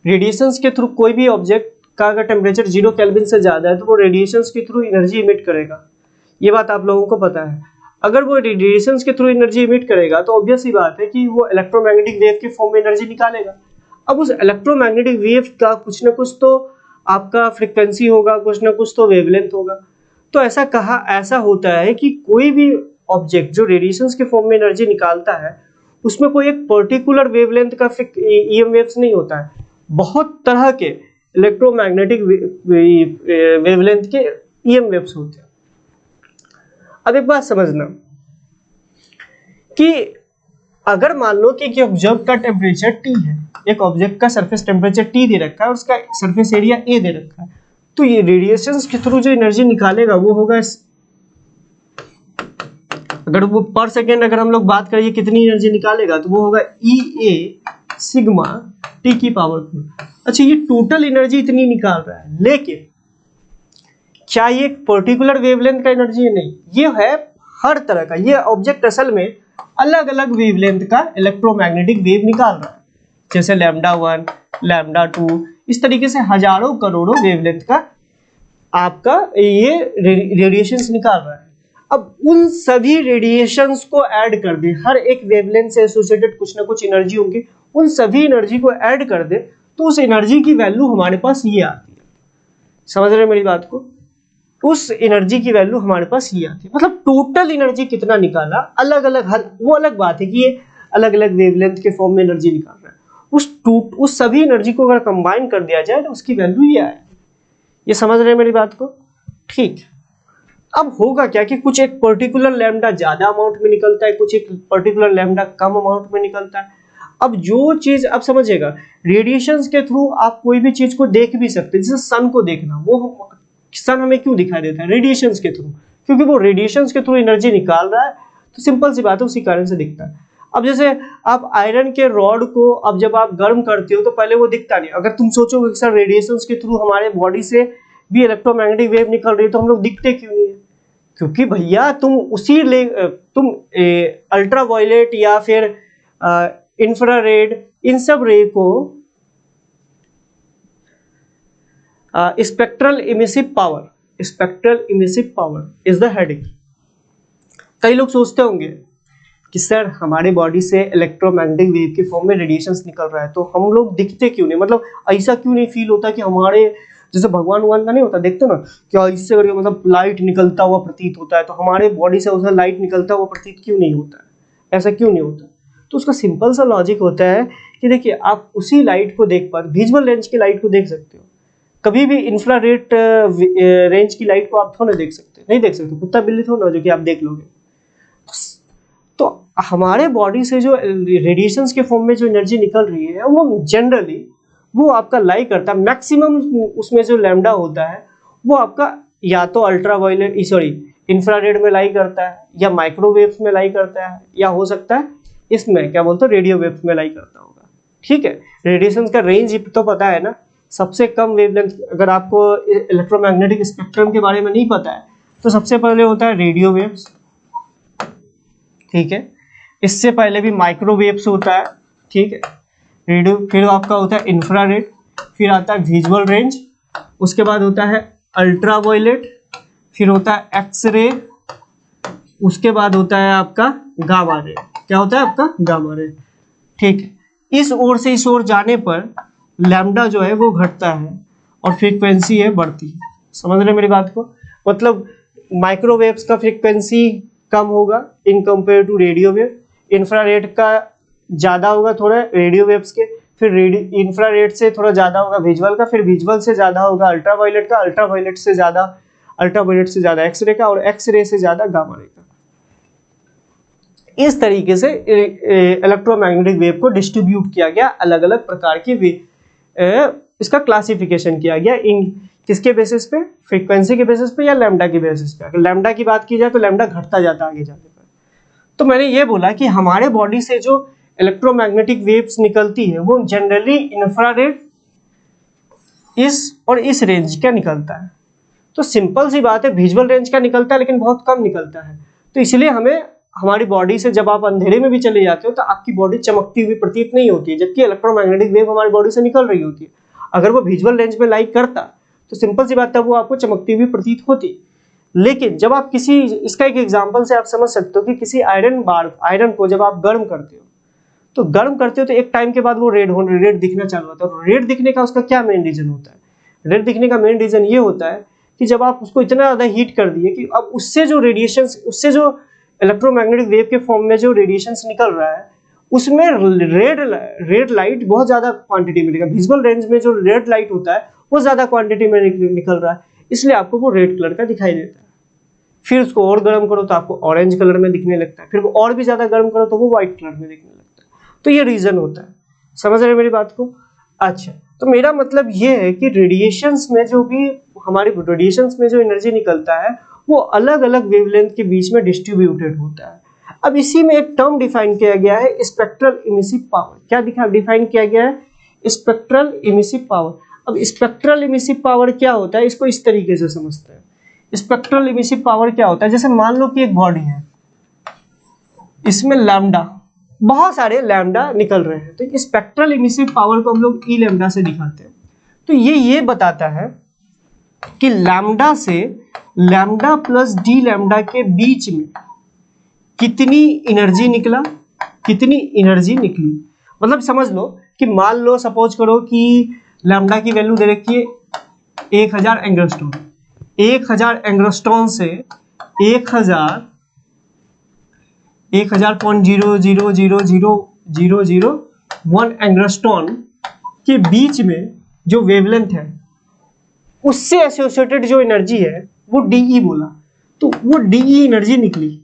रेडिएशंस के थ्रू कोई भी ऑब्जेक्ट का अगर टेम्परेचर 0 केल्विन से ज्यादा है तो वो रेडिएशंस के थ्रू एनर्जी इमिट करेगा, ये बात आप लोगों को पता है। अगर वो रेडिएशंस के थ्रू एनर्जी इमिट करेगा तो ऑब्वियस ही बात है कि वो इलेक्ट्रोमैग्नेटिक वेव के फॉर्म में एनर्जी निकालेगा। अब उस इलेक्ट्रोमैग्नेटिक वेव का कुछ ना कुछ तो आपका फ्रीक्वेंसी होगा, कुछ ना कुछ तो वेवलेंथ होगा। तो ऐसा होता है कि कोई भी ऑब्जेक्ट जो रेडिएशंस के फॉर्म में एनर्जी निकालता है उसमें कोई एक पर्टिकुलर वेवलेंथ का ईएम वेव्स नहीं होता है, बहुत तरह के इलेक्ट्रोमैग्नेटिक वेवलेंथ के ईएम वेव्स होते हैं। अब एक बात समझना कि अगर मान लो कि ऑब्जेक्ट का टेम्परेचर T है, एक ऑब्जेक्ट का सरफेस टेम्परेचर T दे रखा है और उसका सरफेस एरिया A दे रखा है, तो ये रेडिएशंस के थ्रू जो एनर्जी निकालेगा वो होगा, अगर वो पर सेकेंड अगर हम लोग बात करें कितनी एनर्जी निकालेगा तो वो होगा EA सिग्मा T की पावर 4। अच्छा, ये टोटल एनर्जी इतनी निकाल रहा है, लेकिन क्या ये एक पर्टिकुलर वेवलेंथ का एनर्जी है? नहीं, ये है हर तरह का। ये ऑब्जेक्ट असल में अलग अलग वेवलेंथ का इलेक्ट्रोमैग्नेटिक वेव निकाल रहा है, जैसे λ1, λ2, इस तरीके से हजारों करोड़ों वेवलेंथ का आपका ये रेडिएशंस निकाल रहा है। अब उन सभी रेडिएशंस को ऐड कर दे, हर एक वेवलेंथ से एसोसिएटेड कुछ ना कुछ एनर्जी होगी, उन सभी एनर्जी को ऐड कर दे तो उस एनर्जी की वैल्यू हमारे पास ये आती है। समझ रहे हैं मेरी बात को? उस एनर्जी की वैल्यू हमारे पास ये आती है, मतलब टोटल एनर्जी कितना निकाला, अलग अलग वो अलग बात है कि ये अलग अलग वेवलेंथ के फॉर्म में एनर्जी निकाल रहा है, उस सभी एनर्जी को अगर कंबाइन कर दिया जाए तो उसकी वैल्यू ये आएगी। ये समझ रहे हैं मेरी बात को? ठीक। अब होगा क्या कि कुछ एक पर्टिकुलर लैम्डा ज्यादा अमाउंट में निकलता है, कुछ एक पर्टिकुलर लैम्डा कम अमाउंट में निकलता है। अब जो चीज आप समझिएगा, रेडिएशंस के थ्रू आप कोई भी चीज को देख भी सकते हैं, जैसे सन को देखना, वो सन हमें क्यों दिखाई देता है? रेडिएशंस के थ्रू, क्योंकि वो रेडिएशंस के थ्रू एनर्जी निकाल रहा है, तो सिंपल सी बात है उसी कारण से दिखता है। अब जैसे आप आयरन के रॉड को अब जब आप गर्म करते हो तो पहले वो दिखता नहीं, अगर तुम सोचोगे सर रेडिएशंस के थ्रू हमारे बॉडी से भी इलेक्ट्रोमैग्नेटिक वेव निकल रही है तो हम लोग दिखते क्यों नहीं है? क्योंकि भैया तुम अल्ट्रावायलेट या फिर इंफ्रारेड इन सब रे को spectral emissive power is the heading. कई लोग सोचते होंगे कि सर हमारे बॉडी से इलेक्ट्रोमैग्नेटिक वेव के फॉर्म में रेडिएशंस निकल रहा है तो हम लोग दिखते क्यों नहीं, मतलब ऐसा क्यों नहीं फील होता कि हमारे जैसे भगवान का नहीं होता, देखते ना क्या इससे करके मतलब लाइट निकलता हुआ प्रतीत होता है, तो हमारे बॉडी से उसे लाइट निकलता हुआ प्रतीत क्यों नहीं होता है, ऐसा क्यों नहीं होता? तो उसका सिंपल सा लॉजिक होता है कि देखिए आप उसी लाइट को देख पाते, विजुअल रेंज की लाइट को देख सकते हो, कभी भी इंफ्रारेड रेंज की लाइट को आप थोड़ा नहीं देख सकते, कुत्ता बिल्ली थोड़ा ना जो कि आप देख लोगे। तो हमारे बॉडी से जो रेडिएशंस के फॉर्म में जो एनर्जी निकल रही है वो जनरली वो आपका लाई करता है, मैक्सिमम उसमें जो लैम्डा होता है वो आपका या तो इंफ्रारेड में लाई करता है या माइक्रोवेव्स में लाई करता है या हो सकता है इसमें क्या बोलते हैं रेडियो वेव्स में लाई करता होगा। ठीक है, रेडिएशन का रेंज तो पता है ना, सबसे कम वेवलेंथ, अगर आपको इलेक्ट्रोमैग्नेटिक स्पेक्ट्रम के बारे में नहीं पता है तो सबसे पहले होता है रेडियो वेव्स, ठीक है, इससे पहले भी माइक्रोवेव्स होता है, ठीक है, रेडियो, फिर आपका होता है इंफ्रारेड, फिर आता है विजुअल रेंज, उसके बाद होता है अल्ट्रावायलेट, फिर होता है एक्सरे, उसके बाद होता है आपका गामा रे। क्या होता है आपका? Gamma ray. ठीक है, इस ओर से इस ओर जाने पर लैम्डा जो है वो घटता है और फ्रीक्वेंसी है बढ़ती है। समझ रहे मेरी बात को? मतलब माइक्रोवेव्स का फ्रीक्वेंसी कम होगा in compare to radio wave, infrared का ज्यादा होगा थोड़ा रेडियो वेव्स के, फिर इंफ्रारेड से थोड़ा ज्यादा होगा विजुअल का, फिर विजुअल से ज्यादा होगा अल्ट्रावायलेट का, अल्ट्रावायलेट से ज्यादा एक्सरे का, और एक्सरे से ज्यादा गामा रे का। इस तरीके से इलेक्ट्रोमैग्नेटिक वेव को डिस्ट्रीब्यूट किया गया, अलग अलग प्रकार की इसका क्लासिफिकेशन किया गया इन किसके बेसिस पे? फ्रीक्वेंसी के बेसिस पे या लैम्डा के बेसिस पे। अगर लैम्डा की बात की जाए तो लैम्डा घटता जाता आगे जाने पर। तो मैंने ये बोला कि हमारे बॉडी से जो इलेक्ट्रोमैग्नेटिक वेव्स निकलती है वो जनरली इंफ्रारेड और इस रेंज का निकलता है। तो सिंपल सी बात है, विजुअल रेंज का निकलता है लेकिन बहुत कम निकलता है, तो इसलिए हमें हमारी बॉडी से जब आप अंधेरे में भी चले जाते हो तो आपकी बॉडी चमकती हुई प्रतीत नहीं होती है, जबकि इलेक्ट्रोमैग्नेटिक वेव हमारी बॉडी से निकल रही होती है। अगर वो विजुअल रेंज में लाइट करता तो सिंपल सी बात है वो आपको चमकती हुई प्रतीत होती। लेकिन जब आप किसी, इसका एक एग्जांपल से आप समझ सकते हो कि किसी आयरन को जब आप गर्म करते हो तो एक टाइम के बाद वो रेड दिखना चालू होता है। और रेड दिखने का उसका क्या मेन रीजन होता है? रेड दिखने का मेन रीजन ये होता है कि जब आप उसको इतना ज्यादा हीट कर दिए कि अब उससे जो इलेक्ट्रोमैग्नेटिक वेव के फॉर्म में जो रेडिएशंस निकल रहा है उसमें रेड लाइट बहुत ज्यादा क्वांटिटी में निकल, विजुअल रेंज में जो रेड लाइट होता है वो ज्यादा क्वांटिटी में निकल रहा है, इसलिए आपको वो रेड कलर का दिखाई देता है। फिर उसको और गर्म करो तो आपको ऑरेंज कलर में दिखने लगता है, फिर और भी ज्यादा गर्म करो तो वो व्हाइट कलर में दिखने लगता है। तो ये रीजन होता है। समझ रहे मेरी बात को? अच्छा, तो मेरा मतलब ये है कि रेडिएशंस में जो एनर्जी निकलता है वो अलग अलग वेवलेंथ के बीच में डिस्ट्रीब्यूटेड होता है। अब इसी में एक टर्म डिफाइन किया गया है, स्पेक्ट्रल इमिसिव पावर। क्या डिफाइन किया गया है? Spectral emissive power. अब स्पेक्ट्रल इमिसिव पावर क्या होता है, इसको इस तरीके से समझते हैं। स्पेक्ट्रल इमिसिव पावर क्या होता है? जैसे मान लो कि एक बॉडी है, इसमें लैम्डा, बहुत सारे लैम्डा निकल रहे हैं, तो स्पेक्ट्रल इमिसिव पावर को हम लोग ई लैम्डा से दिखाते हैं। तो ये बताता है कि लैम्डा प्लस डी लैम्डा के बीच में कितनी एनर्जी निकली। मतलब समझ लो कि मान लो सपोज करो कि लैम्डा की वैल्यू दे रखी है 1000 एंगस्ट्रॉन। 1000 एंगस्ट्रॉन से 1000.0000001 एंगस्ट्रॉन के बीच में जो वेवलेंथ है उससे एसोसिएटेड जो एनर्जी है वो डीई बोला, तो वो डीई एनर्जी निकली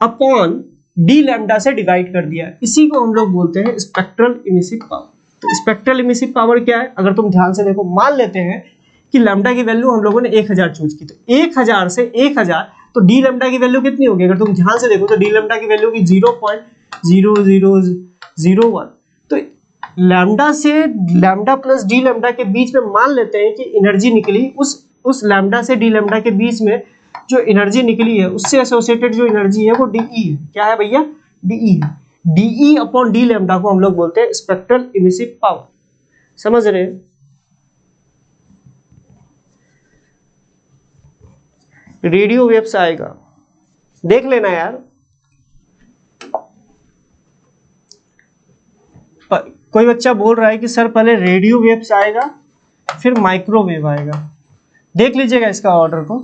अपॉन डी लैम्डा से डिवाइड कर दिया। इसी को हम लोग बोलते हैं स्पेक्ट्रल इमिसिव पावर। तो स्पेक्ट्रल इमिसिव पावर क्या है? अगर तुम ध्यान से देखो, मान लेते हैं कि लैम्डा की वैल्यू हम लोगों ने 1000 चूज की, तो 1000 से 1000 तो डी लैम्डा की वैल्यू कितनी होगी? अगर तुम ध्यान से देखो तो डी लैम्डा की वैल्यू की 0.0001। तो लैम्डा से लैम्डा प्लस डी लैम्डा के बीच में मान लेते हैं कि एनर्जी निकली, उस लैम्डा से डी लैम्डा के बीच में जो एनर्जी निकली है उससे एसोसिएटेड जो एनर्जी है वो डीई है। क्या है भैया? डीई है। डीई अपॉन डी लैम्डा को हम लोग बोलते हैं स्पेक्ट्रल इमिसिव पावर। समझ रहे हैं? रेडियो वेव्स आएगा, देख लेना यार। कोई बच्चा बोल रहा है कि सर पहले रेडियो वेव्स आएगा फिर माइक्रोवेव आएगा। देख लीजिएगा इसका ऑर्डर को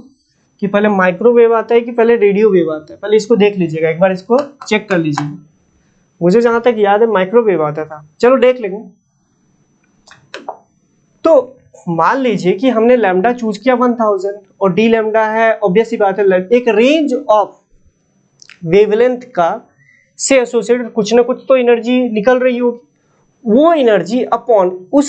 कि पहले माइक्रोवेव आता है कि पहले रेडियो वेव आता है। पहले इसको देख लीजिएगा, एक बार इसको चेक कर लीजिएगा। मुझे जहां तक याद है माइक्रोवेव आता था, चलो देख लेंगे। तो मान लीजिए कि हमने लैम्डा चूज किया 1000 और डी लैम्डा है, ऑब्वियस सी बात है एक रेंज ऑफ वेवलेंथ का से एसोसिएटेड कुछ ना कुछ तो एनर्जी निकल रही होगी। वो एनर्जी अपॉन उस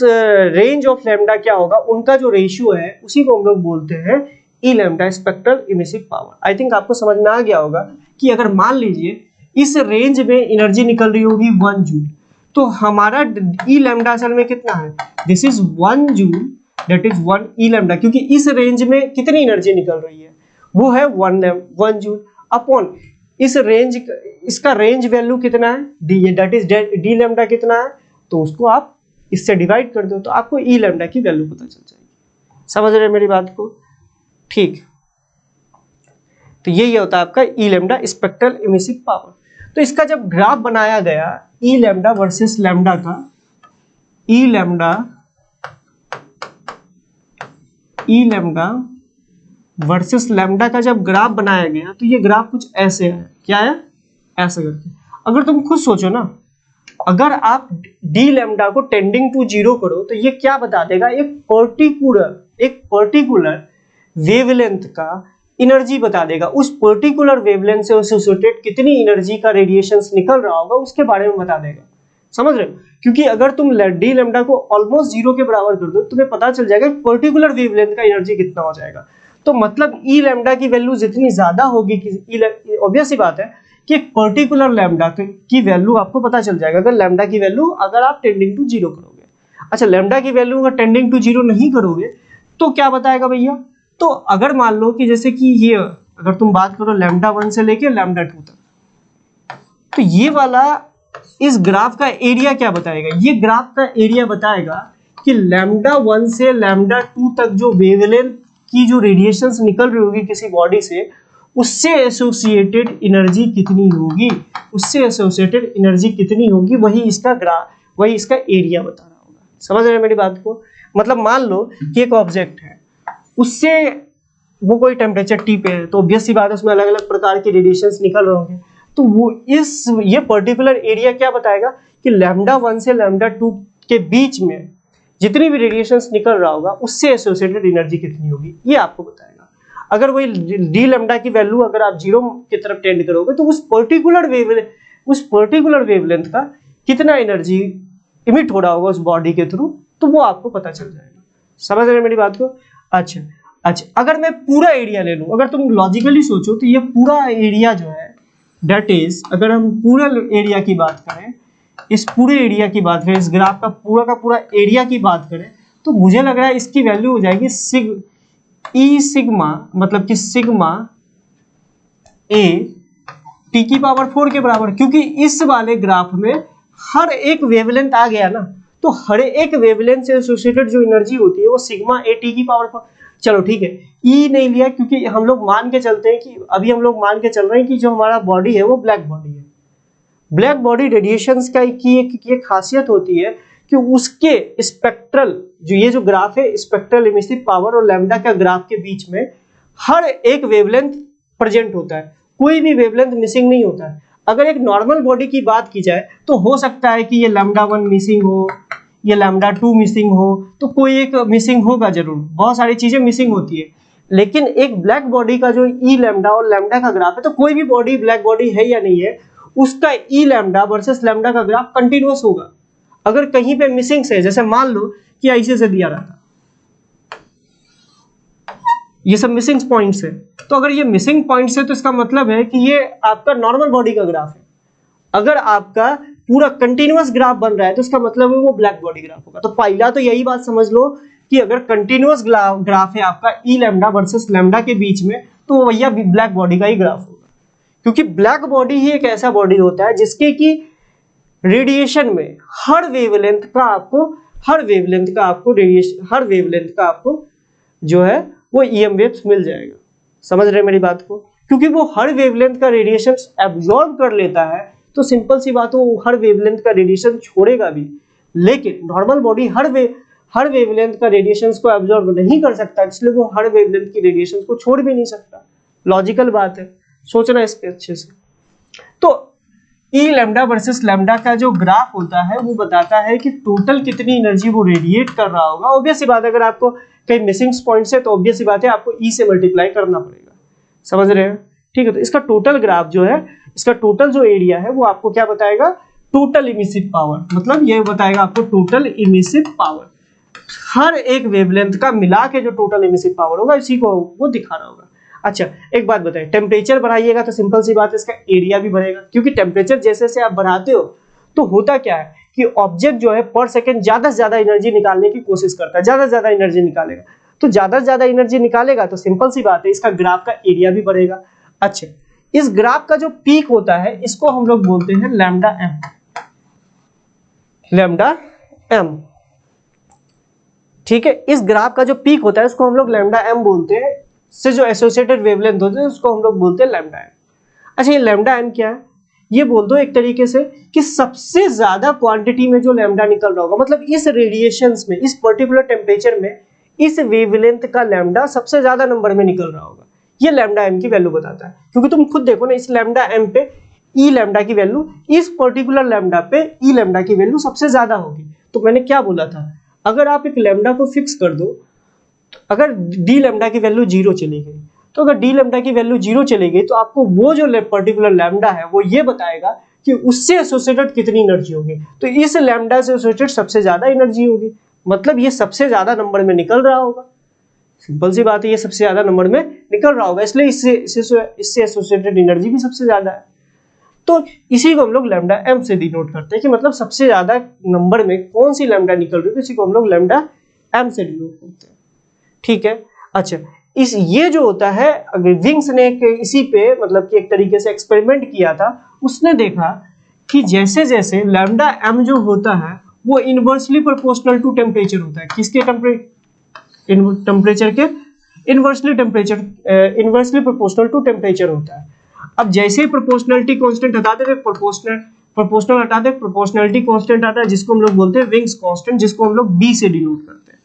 रेंज ऑफ लैम्डा क्या होगा, उनका जो रेशियो है उसी को हम लोग बोलते हैं E lambda spectral emissive power. I think आपको समझ में आ गया होगा कि अगर मान लीजिए इस रेंज में एनर्जी निकल रही होगी 1 जूल, तो हमारा ई लैम्डा असल में कितना है? This is 1 joule, that is 1 E lambda, क्योंकि इस रेंज में कितनी एनर्जी निकल रही है वो है 1 जूल अपॉन इस रेंज, इसका रेंज वैल्यू कितना है? D, that is D lambda कितना है, तो उसको आप इससे डिवाइड कर दो तो आपको ई लैम्डा की वैल्यू पता चल जाएगी। समझ रहे हैं मेरी बात को? ठीक, तो यही होता है आपका ई लैम्डा स्पेक्ट्रल इमिसिव पावर। तो इसका जब ग्राफ बनाया गया ई लैम्डा वर्सेस लैम्डा का, ई लैम्डा वर्सेस लैम्डा का जब ग्राफ बनाया गया तो ये ग्राफ कुछ ऐसे है। क्या है? ऐसे करके। अगर तुम खुद सोचो ना, अगर आप डी लैम्डा को टेंडिंग टू 0 करो तो ये क्या बता देगा? एक पर्टिकुलर वेवलेंथ का एनर्जी बता देगा। उस पर्टिकुलर वेवलेंथ से एसोसिएटेड कितनी एनर्जी का रेडिएशंस निकल रहा होगा उसके बारे में बता देगा। समझ रहे हो? क्योंकि अगर तुम डी लैम्डा को ऑलमोस्ट 0 के बराबर कर दो तुम्हें पता चल जाएगा पर्टिकुलर वेवलेंथ का एनर्जी कितना हो जाएगा। तो मतलब ई लैम्डा की वैल्यू जितनी ज्यादा होगी, ऑब्वियस सी बात है कि पर्टिकुलर लैम्डा की वैल्यू आपको पता चल जाएगा। अगर लैम्डा की वैल्यू अगर आप टेंडिंग टू 0 करोगे, अच्छा लैम्डा की वैल्यू अगर टेंडिंग टू 0 नहीं करोगे तो क्या बताएगा भैया? तो अगर मान लो कि जैसे कि ये अगर तुम बात करो लैम्डा 1 से लेके लैम्डा 2 तक, तो ये वाला इस ग्राफ का एरिया क्या बताएगा? ये ग्राफ का एरिया बताएगा कि लैम्डा 1 से लैम्डा 2 तक जो वेवलेंथ की जो रेडिएशंस निकल रही होगी किसी बॉडी से, उससे एसोसिएटेड एनर्जी कितनी होगी, उससे एसोसिएटेड एनर्जी कितनी होगी, वही इसका ग्राफ, वही इसका एरिया बता रहा होगा। समझ रहे हैं मेरी बात को? मतलब मान लो कि एक ऑब्जेक्ट है, उससे वो कोई टेम्परेचर टी पे है, तो ऑब्वियस सी बात है उसमें अलग अलग प्रकार के रेडिएशंस निकल रहे होंगे। तो वो ये पर्टिकुलर एरिया क्या बताएगा कि लैम्डा 1 से लैम्डा 2 के बीच में जितनी भी रेडिएशंस निकल रहा होगा उससे एसोसिएटेड एनर्जी कितनी होगी, ये आपको बताएगा। अगर वही डी लैम्डा की वैल्यू अगर आप 0 की तरफ टेंड करोगे तो उस पर्टिकुलर वेवलेंथ का कितना एनर्जी इमिट हो रहा होगा उस बॉडी के थ्रू, तो वो आपको पता चल जाएगा। समझ रहे हैं मेरी बात को? अच्छा, अगर मैं पूरा एरिया ले लूं, अगर तुम लॉजिकली सोचो तो ये पूरा एरिया जो है दैट इज, अगर हम पूरा एरिया की बात करें, इस पूरे एरिया की बात करें, इस ग्राफ का पूरा एरिया की बात करें, तो मुझे लग रहा है इसकी वैल्यू हो जाएगी सिग्मा, मतलब कि सिग्मा ए टी की पावर 4 के बराबर। क्योंकि इस वाले ग्राफ में हर एक वेवलेंथ आ गया ना, तो हर एक वेवलेंथ से एसोसिएटेड जो एनर्जी होती है वो सिग्मा ए टी की पावर 4। चलो ठीक है, ई नहीं लिया क्योंकि हम लोग मान के चलते हैं कि अभी हम लोग मान के चल रहे हैं कि जो हमारा बॉडी है वो ब्लैक बॉडी है। ब्लैक बॉडी रेडिएशंस का की एक खासियत होती है कि उसके स्पेक्ट्रल ये जो ग्राफ है स्पेक्ट्रल इमिसिव पावर और लैम्डा का ग्राफ के बीच में हर एक वेवलेंथ प्रेजेंट होता है, कोई भी वेवलेंथ मिसिंग नहीं होता है। अगर एक नॉर्मल बॉडी की बात की जाए तो हो सकता है कि ये लैम्डा 1 मिसिंग हो, ये लैम्डा 2 मिसिंग हो, तो कोई एक मिसिंग होगा जरूर, बहुत सारी चीजें मिसिंग होती है। लेकिन एक ब्लैक बॉडी का जो ई लैम्डा और लैम्डा का ग्राफ है, तो कोई भी बॉडी ब्लैक बॉडी है या नहीं है, उसका ई लैम्डा वर्सेस लैम्डा का ग्राफ कंटिन्यूअस होगा। अगर कहीं पे मिसिंग से, जैसे मान लो कि ऐसे से दिया रहता, ये सब मिसिंग पॉइंट्स है। तो अगर ये मिसिंग पॉइंट्स है तो इसका मतलब है कि ये आपका नॉर्मल बॉडी का ग्राफ है। अगर आपका पूरा कंटिन्यूअस ग्राफ बन रहा है तो इसका मतलब है वो ब्लैक बॉडी ग्राफ होगा। तो पहला तो यही बात समझ लो कि अगर कंटिन्यूअस ग्राफ है आपका ई लैम्डा वर्सेस लैम्डा के बीच में, तो वो भैया ब्लैक बॉडी का ही ग्राफ होगा, क्योंकि ब्लैक बॉडी ही एक ऐसा बॉडी होता है जिसके की रेडिएशन में हर वेवलेंथ का आपको जो है वो ईएम वेव्स मिल जाएगा। समझ रहे हैं मेरी बात को? क्योंकि वो हर वेवलेंथ का रेडिएशन एब्जॉर्ब कर लेता है, तो सिंपल सी बात हो, हर वेवलेंथ का रेडिएशन छोड़ेगा भी। लेकिन नॉर्मल बॉडी हर वेवलेंथ का रेडिएशन को एब्जॉर्ब नहीं कर सकता, इसलिए वो हर वेवलेंथ की रेडिएशन को छोड़ भी नहीं सकता। लॉजिकल बात है, सोचना इस पे अच्छे से। तो ई लैम्डा वर्सेस लैम्डा का जो ग्राफ होता है वो बताता है कि टोटल कितनी एनर्जी वो रेडिएट कर रहा होगा। ऑब्वियस सी बात है, अगर आपको कहीं मिसिंग पॉइंट्स है तो ऑब्वियस सी बात है आपको ई से मल्टीप्लाई करना पड़ेगा। समझ रहे हैं? ठीक है, तो इसका टोटल ग्राफ जो है, इसका टोटल जो एरिया है वो आपको क्या बताएगा? टोटल इमिसिव पावर, मतलब ये बताएगा आपको टोटल इमिसिव पावर, हर एक वेवलेंथ का मिला के जो टोटल इमिसिव पावर होगा इसी को वो दिखा रहा होगा। अच्छा एक बात बताइए, टेम्परेचर बढ़ाइएगा तो सिंपल सी बात है इसका एरिया भी बढ़ेगा, क्योंकि टेम्परेचर जैसे जैसे आप बढ़ाते हो तो होता क्या है कि ऑब्जेक्ट जो है पर सेकंड ज्यादा से ज्यादा एनर्जी निकालने की कोशिश करता है, ज्यादा से ज्यादा एनर्जी निकालेगा। तो ज्यादा से ज्यादा एनर्जी निकालेगा तो सिंपल सी बात है इसका ग्राफ का एरिया भी बढ़ेगा। अच्छा, इस ग्राफ का जो पीक होता है इसको हम लोग बोलते हैं लैम्डा एम। लैम्डा एम, ठीक है, इस ग्राफ का जो पीक होता है उसको हम लोग लैम्डा एम बोलते हैं, से जो एसोसिएटेड वेवलेंथ होते हैं उसको हम लोग बोलते हैं लैम्डा एम। अच्छा, ये लैम्डा एम क्या है? ये बोल दो एक तरीके से कि सबसे ज्यादा क्वांटिटी में जो लैम्डा निकल रहा होगा, मतलब इस रेडिएशंस में, इस पर्टिकुलर टेम्परेचर में इस वेवलेंथ का लैम्डा सबसे ज्यादा नंबर में निकल रहा होगा, ये लैम्डा एम की वैल्यू बताता है। क्योंकि तुम खुद देखो ना, इस लैम्डा एम पे ई लैम्डा की वैल्यू, इस पर्टिकुलर लैम्डा पे ई लैम्डा की वैल्यू सबसे ज्यादा होगी। तो मैंने क्या बोला था, अगर आप एक लैम्डा को फिक्स कर दो, अगर डी लैम्डा की वैल्यू 0 चली गई, तो अगर डी लैम्डा की वैल्यू 0 चली गई तो आपको वो जो पर्टिकुलर लैम्डा है वो ये बताएगा कि उससे एसोसिएटेड कितनी एनर्जी होगी। तो इस लैम्डा से एसोसिएटेड सबसे ज्यादा एनर्जी होगी, मतलब ये सबसे ज्यादा नंबर में निकल रहा होगा। सिंपल सी बात है, ये सबसे ज्यादा नंबर में निकल रहा होगा, इसलिए इससे एसोसिएटेड एनर्जी भी सबसे ज्यादा है। तो इसी को हम लोग लैम्डा एम से डिनोट करते हैं कि मतलब सबसे ज्यादा नंबर में कौन सी लैम्डा निकल रही है, तो इसी को हम लोग लैम्डा एम से डिनोट करते हैं। ठीक है, अच्छा ये जो होता है, अगर विंग्स ने इसी पे मतलब कि एक तरीके से एक्सपेरिमेंट किया था, उसने देखा कि जैसे जैसे लैम्डा एम जो होता है वो इनवर्सली प्रोपोर्शनल टू टेम्परेचर होता है। किसके टेम्परेचर के? इनवर्सली प्रोपोर्शनल टू टेम्परेचर होता है। अब जैसे ही प्रोपोर्शनलिटी कांस्टेंट हटा देते, प्रोपोर्शनल हटा दे, प्रोपोर्शनलिटी कांस्टेंट आता है जिसको हम लोग बोलते हैं विंग्स कांस्टेंट, जिसको हम लोग बी से डिनोट करते हैं।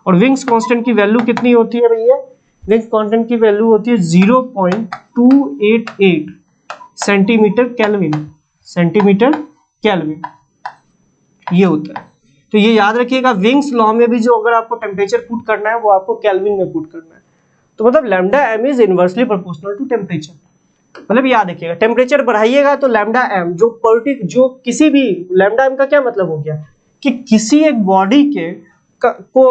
और विंग्स कांस्टेंट की वैल्यू कितनी होती है भैया? विंग्स कांस्टेंट की वैल्यू होती है 0.288 सेंटीमीटर केल्विन, ये होता है। तो ये याद रखिएगा, विंग्स लॉ में भी जो अगर आपको टेम्परेचर पुट करना है वो आपको केल्विन में पुट करना है। तो मतलब lambda M is inversely proportional to temperature. मतलब याद रखिएगा, टेम्परेचर बढ़ाइएगा तो लैम्डा एम जो किसी भी, लैम्डा एम का क्या मतलब हो गया कि किसी एक बॉडी के को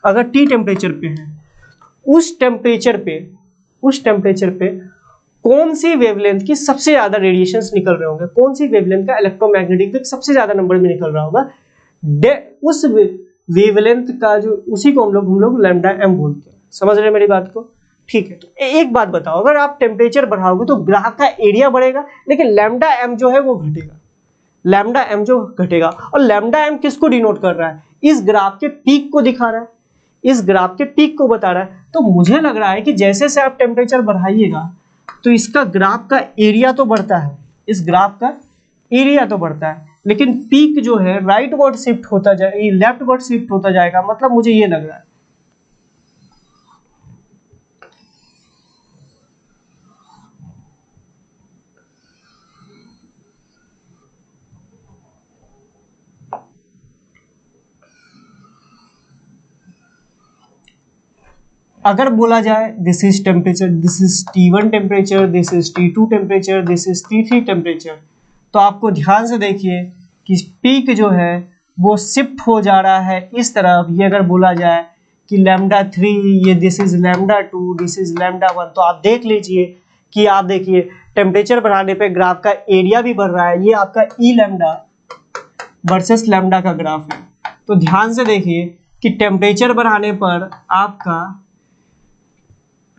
अगर टी टेम्परेचर पे है, उस टेम्परेचर पे कौन सी वेवलेंथ की सबसे ज्यादा रेडिएशंस निकल रहे होंगे, कौन सी वेवलेंथ का इलेक्ट्रोमैग्नेटिक वेव सबसे ज्यादा नंबर में निकल रहा होगा, उस वेवलेंथ का जो, उसी को हम लोग लैम्डा एम बोलते हैं। समझ रहे हैं मेरी बात को? ठीक है, तो एक बात बताओ, अगर आप टेम्परेचर बढ़ाओगे तो ग्राफ का एरिया बढ़ेगा, लेकिन लैम्डा एम जो है वो घटेगा, लैम्डा एम जो घटेगा। और लैम्डा एम किसको डिनोट कर रहा है? इस ग्राफ के पीक को दिखा रहा है, इस ग्राफ के पीक को बता रहा है। तो मुझे लग रहा है कि जैसे से आप टेम्परेचर बढ़ाइएगा तो इसका ग्राफ का एरिया तो बढ़ता है, इस ग्राफ का एरिया तो बढ़ता है, लेकिन पीक जो है राइट वर्ड शिफ्ट होता जाए, लेफ्ट वर्ड शिफ्ट होता जाएगा। मतलब मुझे ये लग रहा है, अगर बोला जाए this is temperature, this is T1 temperature, this is T2 temperature, this is T3 temperature, तो आपको ध्यान से देखिए कि पीक जो है वो शिफ्ट हो जा रहा है इस तरफ। ये अगर बोला जाए कि λ3 ये दिस इज λ2 दिस इज λ1, तो आप देख लीजिए कि आप देखिए टेम्परेचर बढ़ाने पे ग्राफ का एरिया भी बढ़ रहा है। ये आपका ई लैम्डा वर्सेस लैम्डा का ग्राफ है। तो ध्यान से देखिए कि टेम्परेचर बढ़ाने पर आपका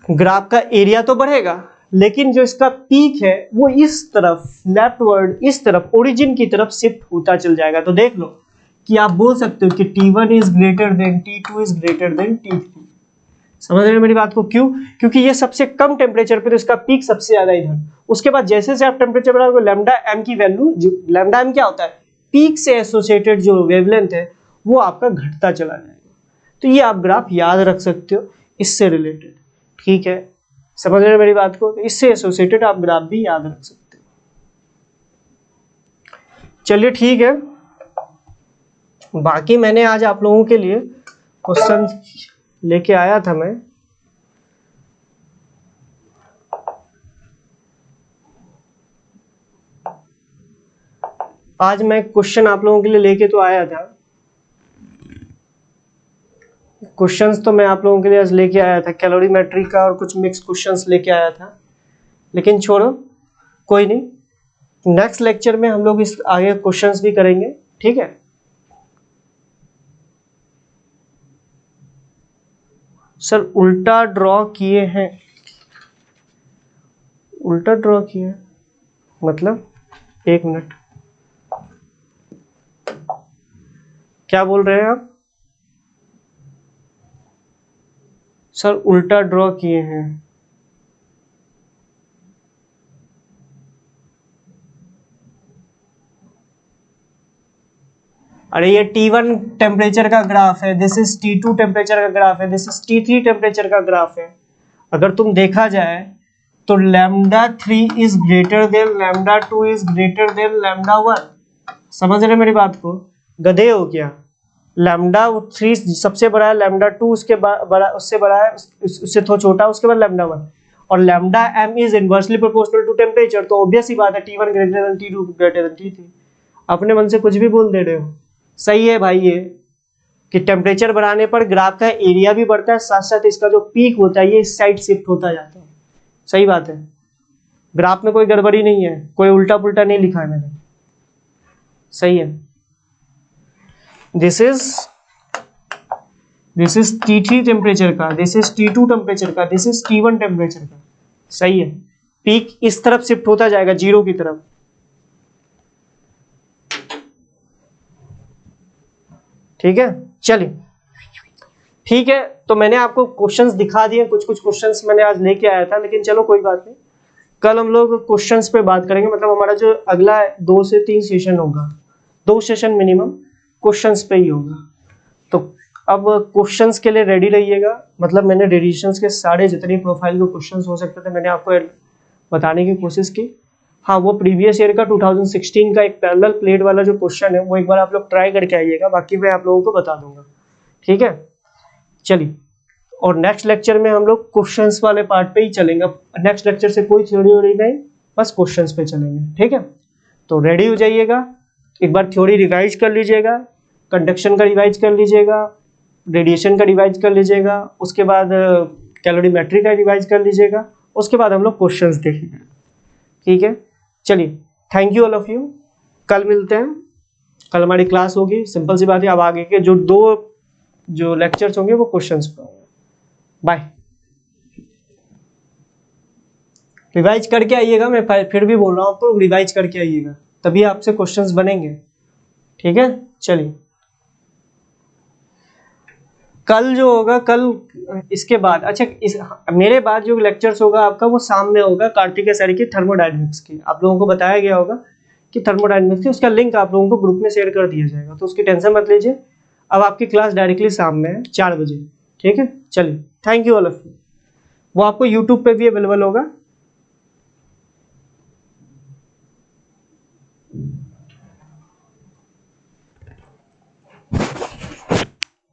ग्राफ का एरिया तो बढ़ेगा, लेकिन जो इसका पीक है वो इस तरफ लेफ्टवर्ड, इस तरफ ओरिजिन की तरफ शिफ्ट होता चल जाएगा। तो देख लो कि आप बोल सकते हो कि T1 is greater than T2 is greater then T3। समझ रहे हैं मेरी बात को? क्यों? क्योंकि ये सबसे कम टेम्परेचर पे तो इसका पीक सबसे ज्यादा इधर। उसके बाद जैसे जैसे आप टेम्परेचर बढ़ाओगे लैम्डा एम की वैल्यू, लैम्डा एम क्या होता है, पीक से एसोसिएटेड जो वेवलेंथ है वो आपका घटता चला जाएगा। तो ये आप ग्राफ याद रख सकते हो इससे रिलेटेड, ठीक है? समझ रहे हैं मेरी बात को? तो इससे एसोसिएटेड आप ग्राफ भी याद रख सकते हो। चलिए ठीक है, बाकी मैंने आज आप लोगों के लिए क्वेश्चन लेके आया था मैं। आज मैं क्वेश्चन आप लोगों के लिए लेके तो आया था, क्वेश्चंस तो मैं आप लोगों के लिए आज लेके आया था, कैलोरीमेट्री का और कुछ मिक्स क्वेश्चंस लेके आया था, लेकिन छोड़ो कोई नहीं, नेक्स्ट लेक्चर में हम लोग इस आगे क्वेश्चंस भी करेंगे, ठीक है? सर उल्टा ड्रॉ किए हैं, उल्टा ड्रॉ किए मतलब? एक मिनट, क्या बोल रहे हैं आप? सर उल्टा ड्रॉ किए हैं, अरे ये T1 टेम्परेचर का ग्राफ है, दिस इज T2 टेम्परेचर का ग्राफ है, दिस इज T3 टेम्परेचर का ग्राफ है। अगर तुम देखा जाए तो λ3 is greater than λ2 is greater than λ1। समझ रहे मेरी बात को? गधे हो क्या? λ3 सबसे बड़ा है, λ2 उसके बड़ा, उससे बड़ा है, उससे थोड़ा छोटा, उसके बाद λ1, और λm is inversely proportional to temperature. तो ऑब्वियस ही बात है T1 greater than T2 greater than T3। अपने मन से कुछ भी बोल दे रहे हो। सही है भाई, ये कि टेम्परेचर बढ़ाने पर ग्राफ का एरिया भी बढ़ता है, साथ साथ इसका जो पीक होता है ये इस साइड शिफ्ट होता जाता है। सही बात है, ग्राफ में कोई गड़बड़ी नहीं है, कोई उल्टा पुल्टा नहीं लिखा है मैंने। सही है, दिस इज T3 टेम्परेचर का, दिस इज T2 टेम्परेचर का, दिस इज T1 टेम्परेचर का। सही है, पीक इस तरफ शिफ्ट होता जाएगा, जीरो की तरफ। ठीक है, चलिए ठीक है। तो मैंने आपको क्वेश्चंस दिखा दिए, कुछ कुछ क्वेश्चंस मैंने आज लेके आया था, लेकिन चलो कोई बात नहीं, कल हम लोग क्वेश्चंस पे बात करेंगे। मतलब हमारा जो अगला 2 से 3 सेशन होगा, 2 सेशन मिनिमम क्वेश्चंस पे ही होगा। तो अब क्वेश्चंस के लिए रेडी रहिएगा। मतलब मैंने रेडिएशंस के सारे जितने प्रोफाइल के क्वेश्चंस हो सकते थे मैंने आपको बताने की कोशिश की। हाँ, वो प्रीवियस ईयर का 2016 का एक पैरेलल प्लेट वाला जो क्वेश्चन है वो एक बार आप लोग ट्राई करके आइएगा, बाकी मैं आप लोगों को बता दूंगा। ठीक है, चलिए, और नेक्स्ट लेक्चर में हम लोग क्वेश्चंस वाले पार्ट पे ही चलेंगे। नेक्स्ट लेक्चर से कोई थ्योरी वोरी नहीं, बस क्वेश्चंस पे चलेंगे। ठीक है, तो रेडी हो जाइएगा, एक बार थ्योरी रिवाइज कर लीजिएगा, कंडक्शन का रिवाइज कर लीजिएगा, रेडिएशन का रिवाइज कर लीजिएगा, उसके बाद कैलोरीमेट्री का रिवाइज कर लीजिएगा, उसके बाद हम लोग क्वेश्चंस देखेंगे। ठीक है, चलिए, thank you all of you. कल मिलते हैं, कल हमारी क्लास होगी। सिंपल सी बात है, अब आगे के जो 2 लेक्चर्स होंगे वो क्वेश्चंस पर होंगे। बाय। रिवाइज करके आइएगा, मैं फिर भी बोल रहा हूँ, तो रिवाइज करके आइएगा, तभी आपसे क्वेश्चंस बनेंगे। ठीक है, चलिए, कल जो होगा, कल इसके बाद, अच्छा मेरे बाद जो लेक्चर्स होगा आपका वो शाम में होगा, कार्तिक सर की थर्मोडायनेमिक्स की। आप लोगों को बताया गया होगा कि थर्मोडायनेमिक्स की, उसका लिंक आप लोगों को ग्रुप में शेयर कर दिया जाएगा, तो उसकी टेंशन मत लीजिए। अब आपकी क्लास डायरेक्टली शाम में है 4 बजे। ठीक है, चलिए, thank you all of you. वो आपको यूट्यूब पे भी अवेलेबल होगा,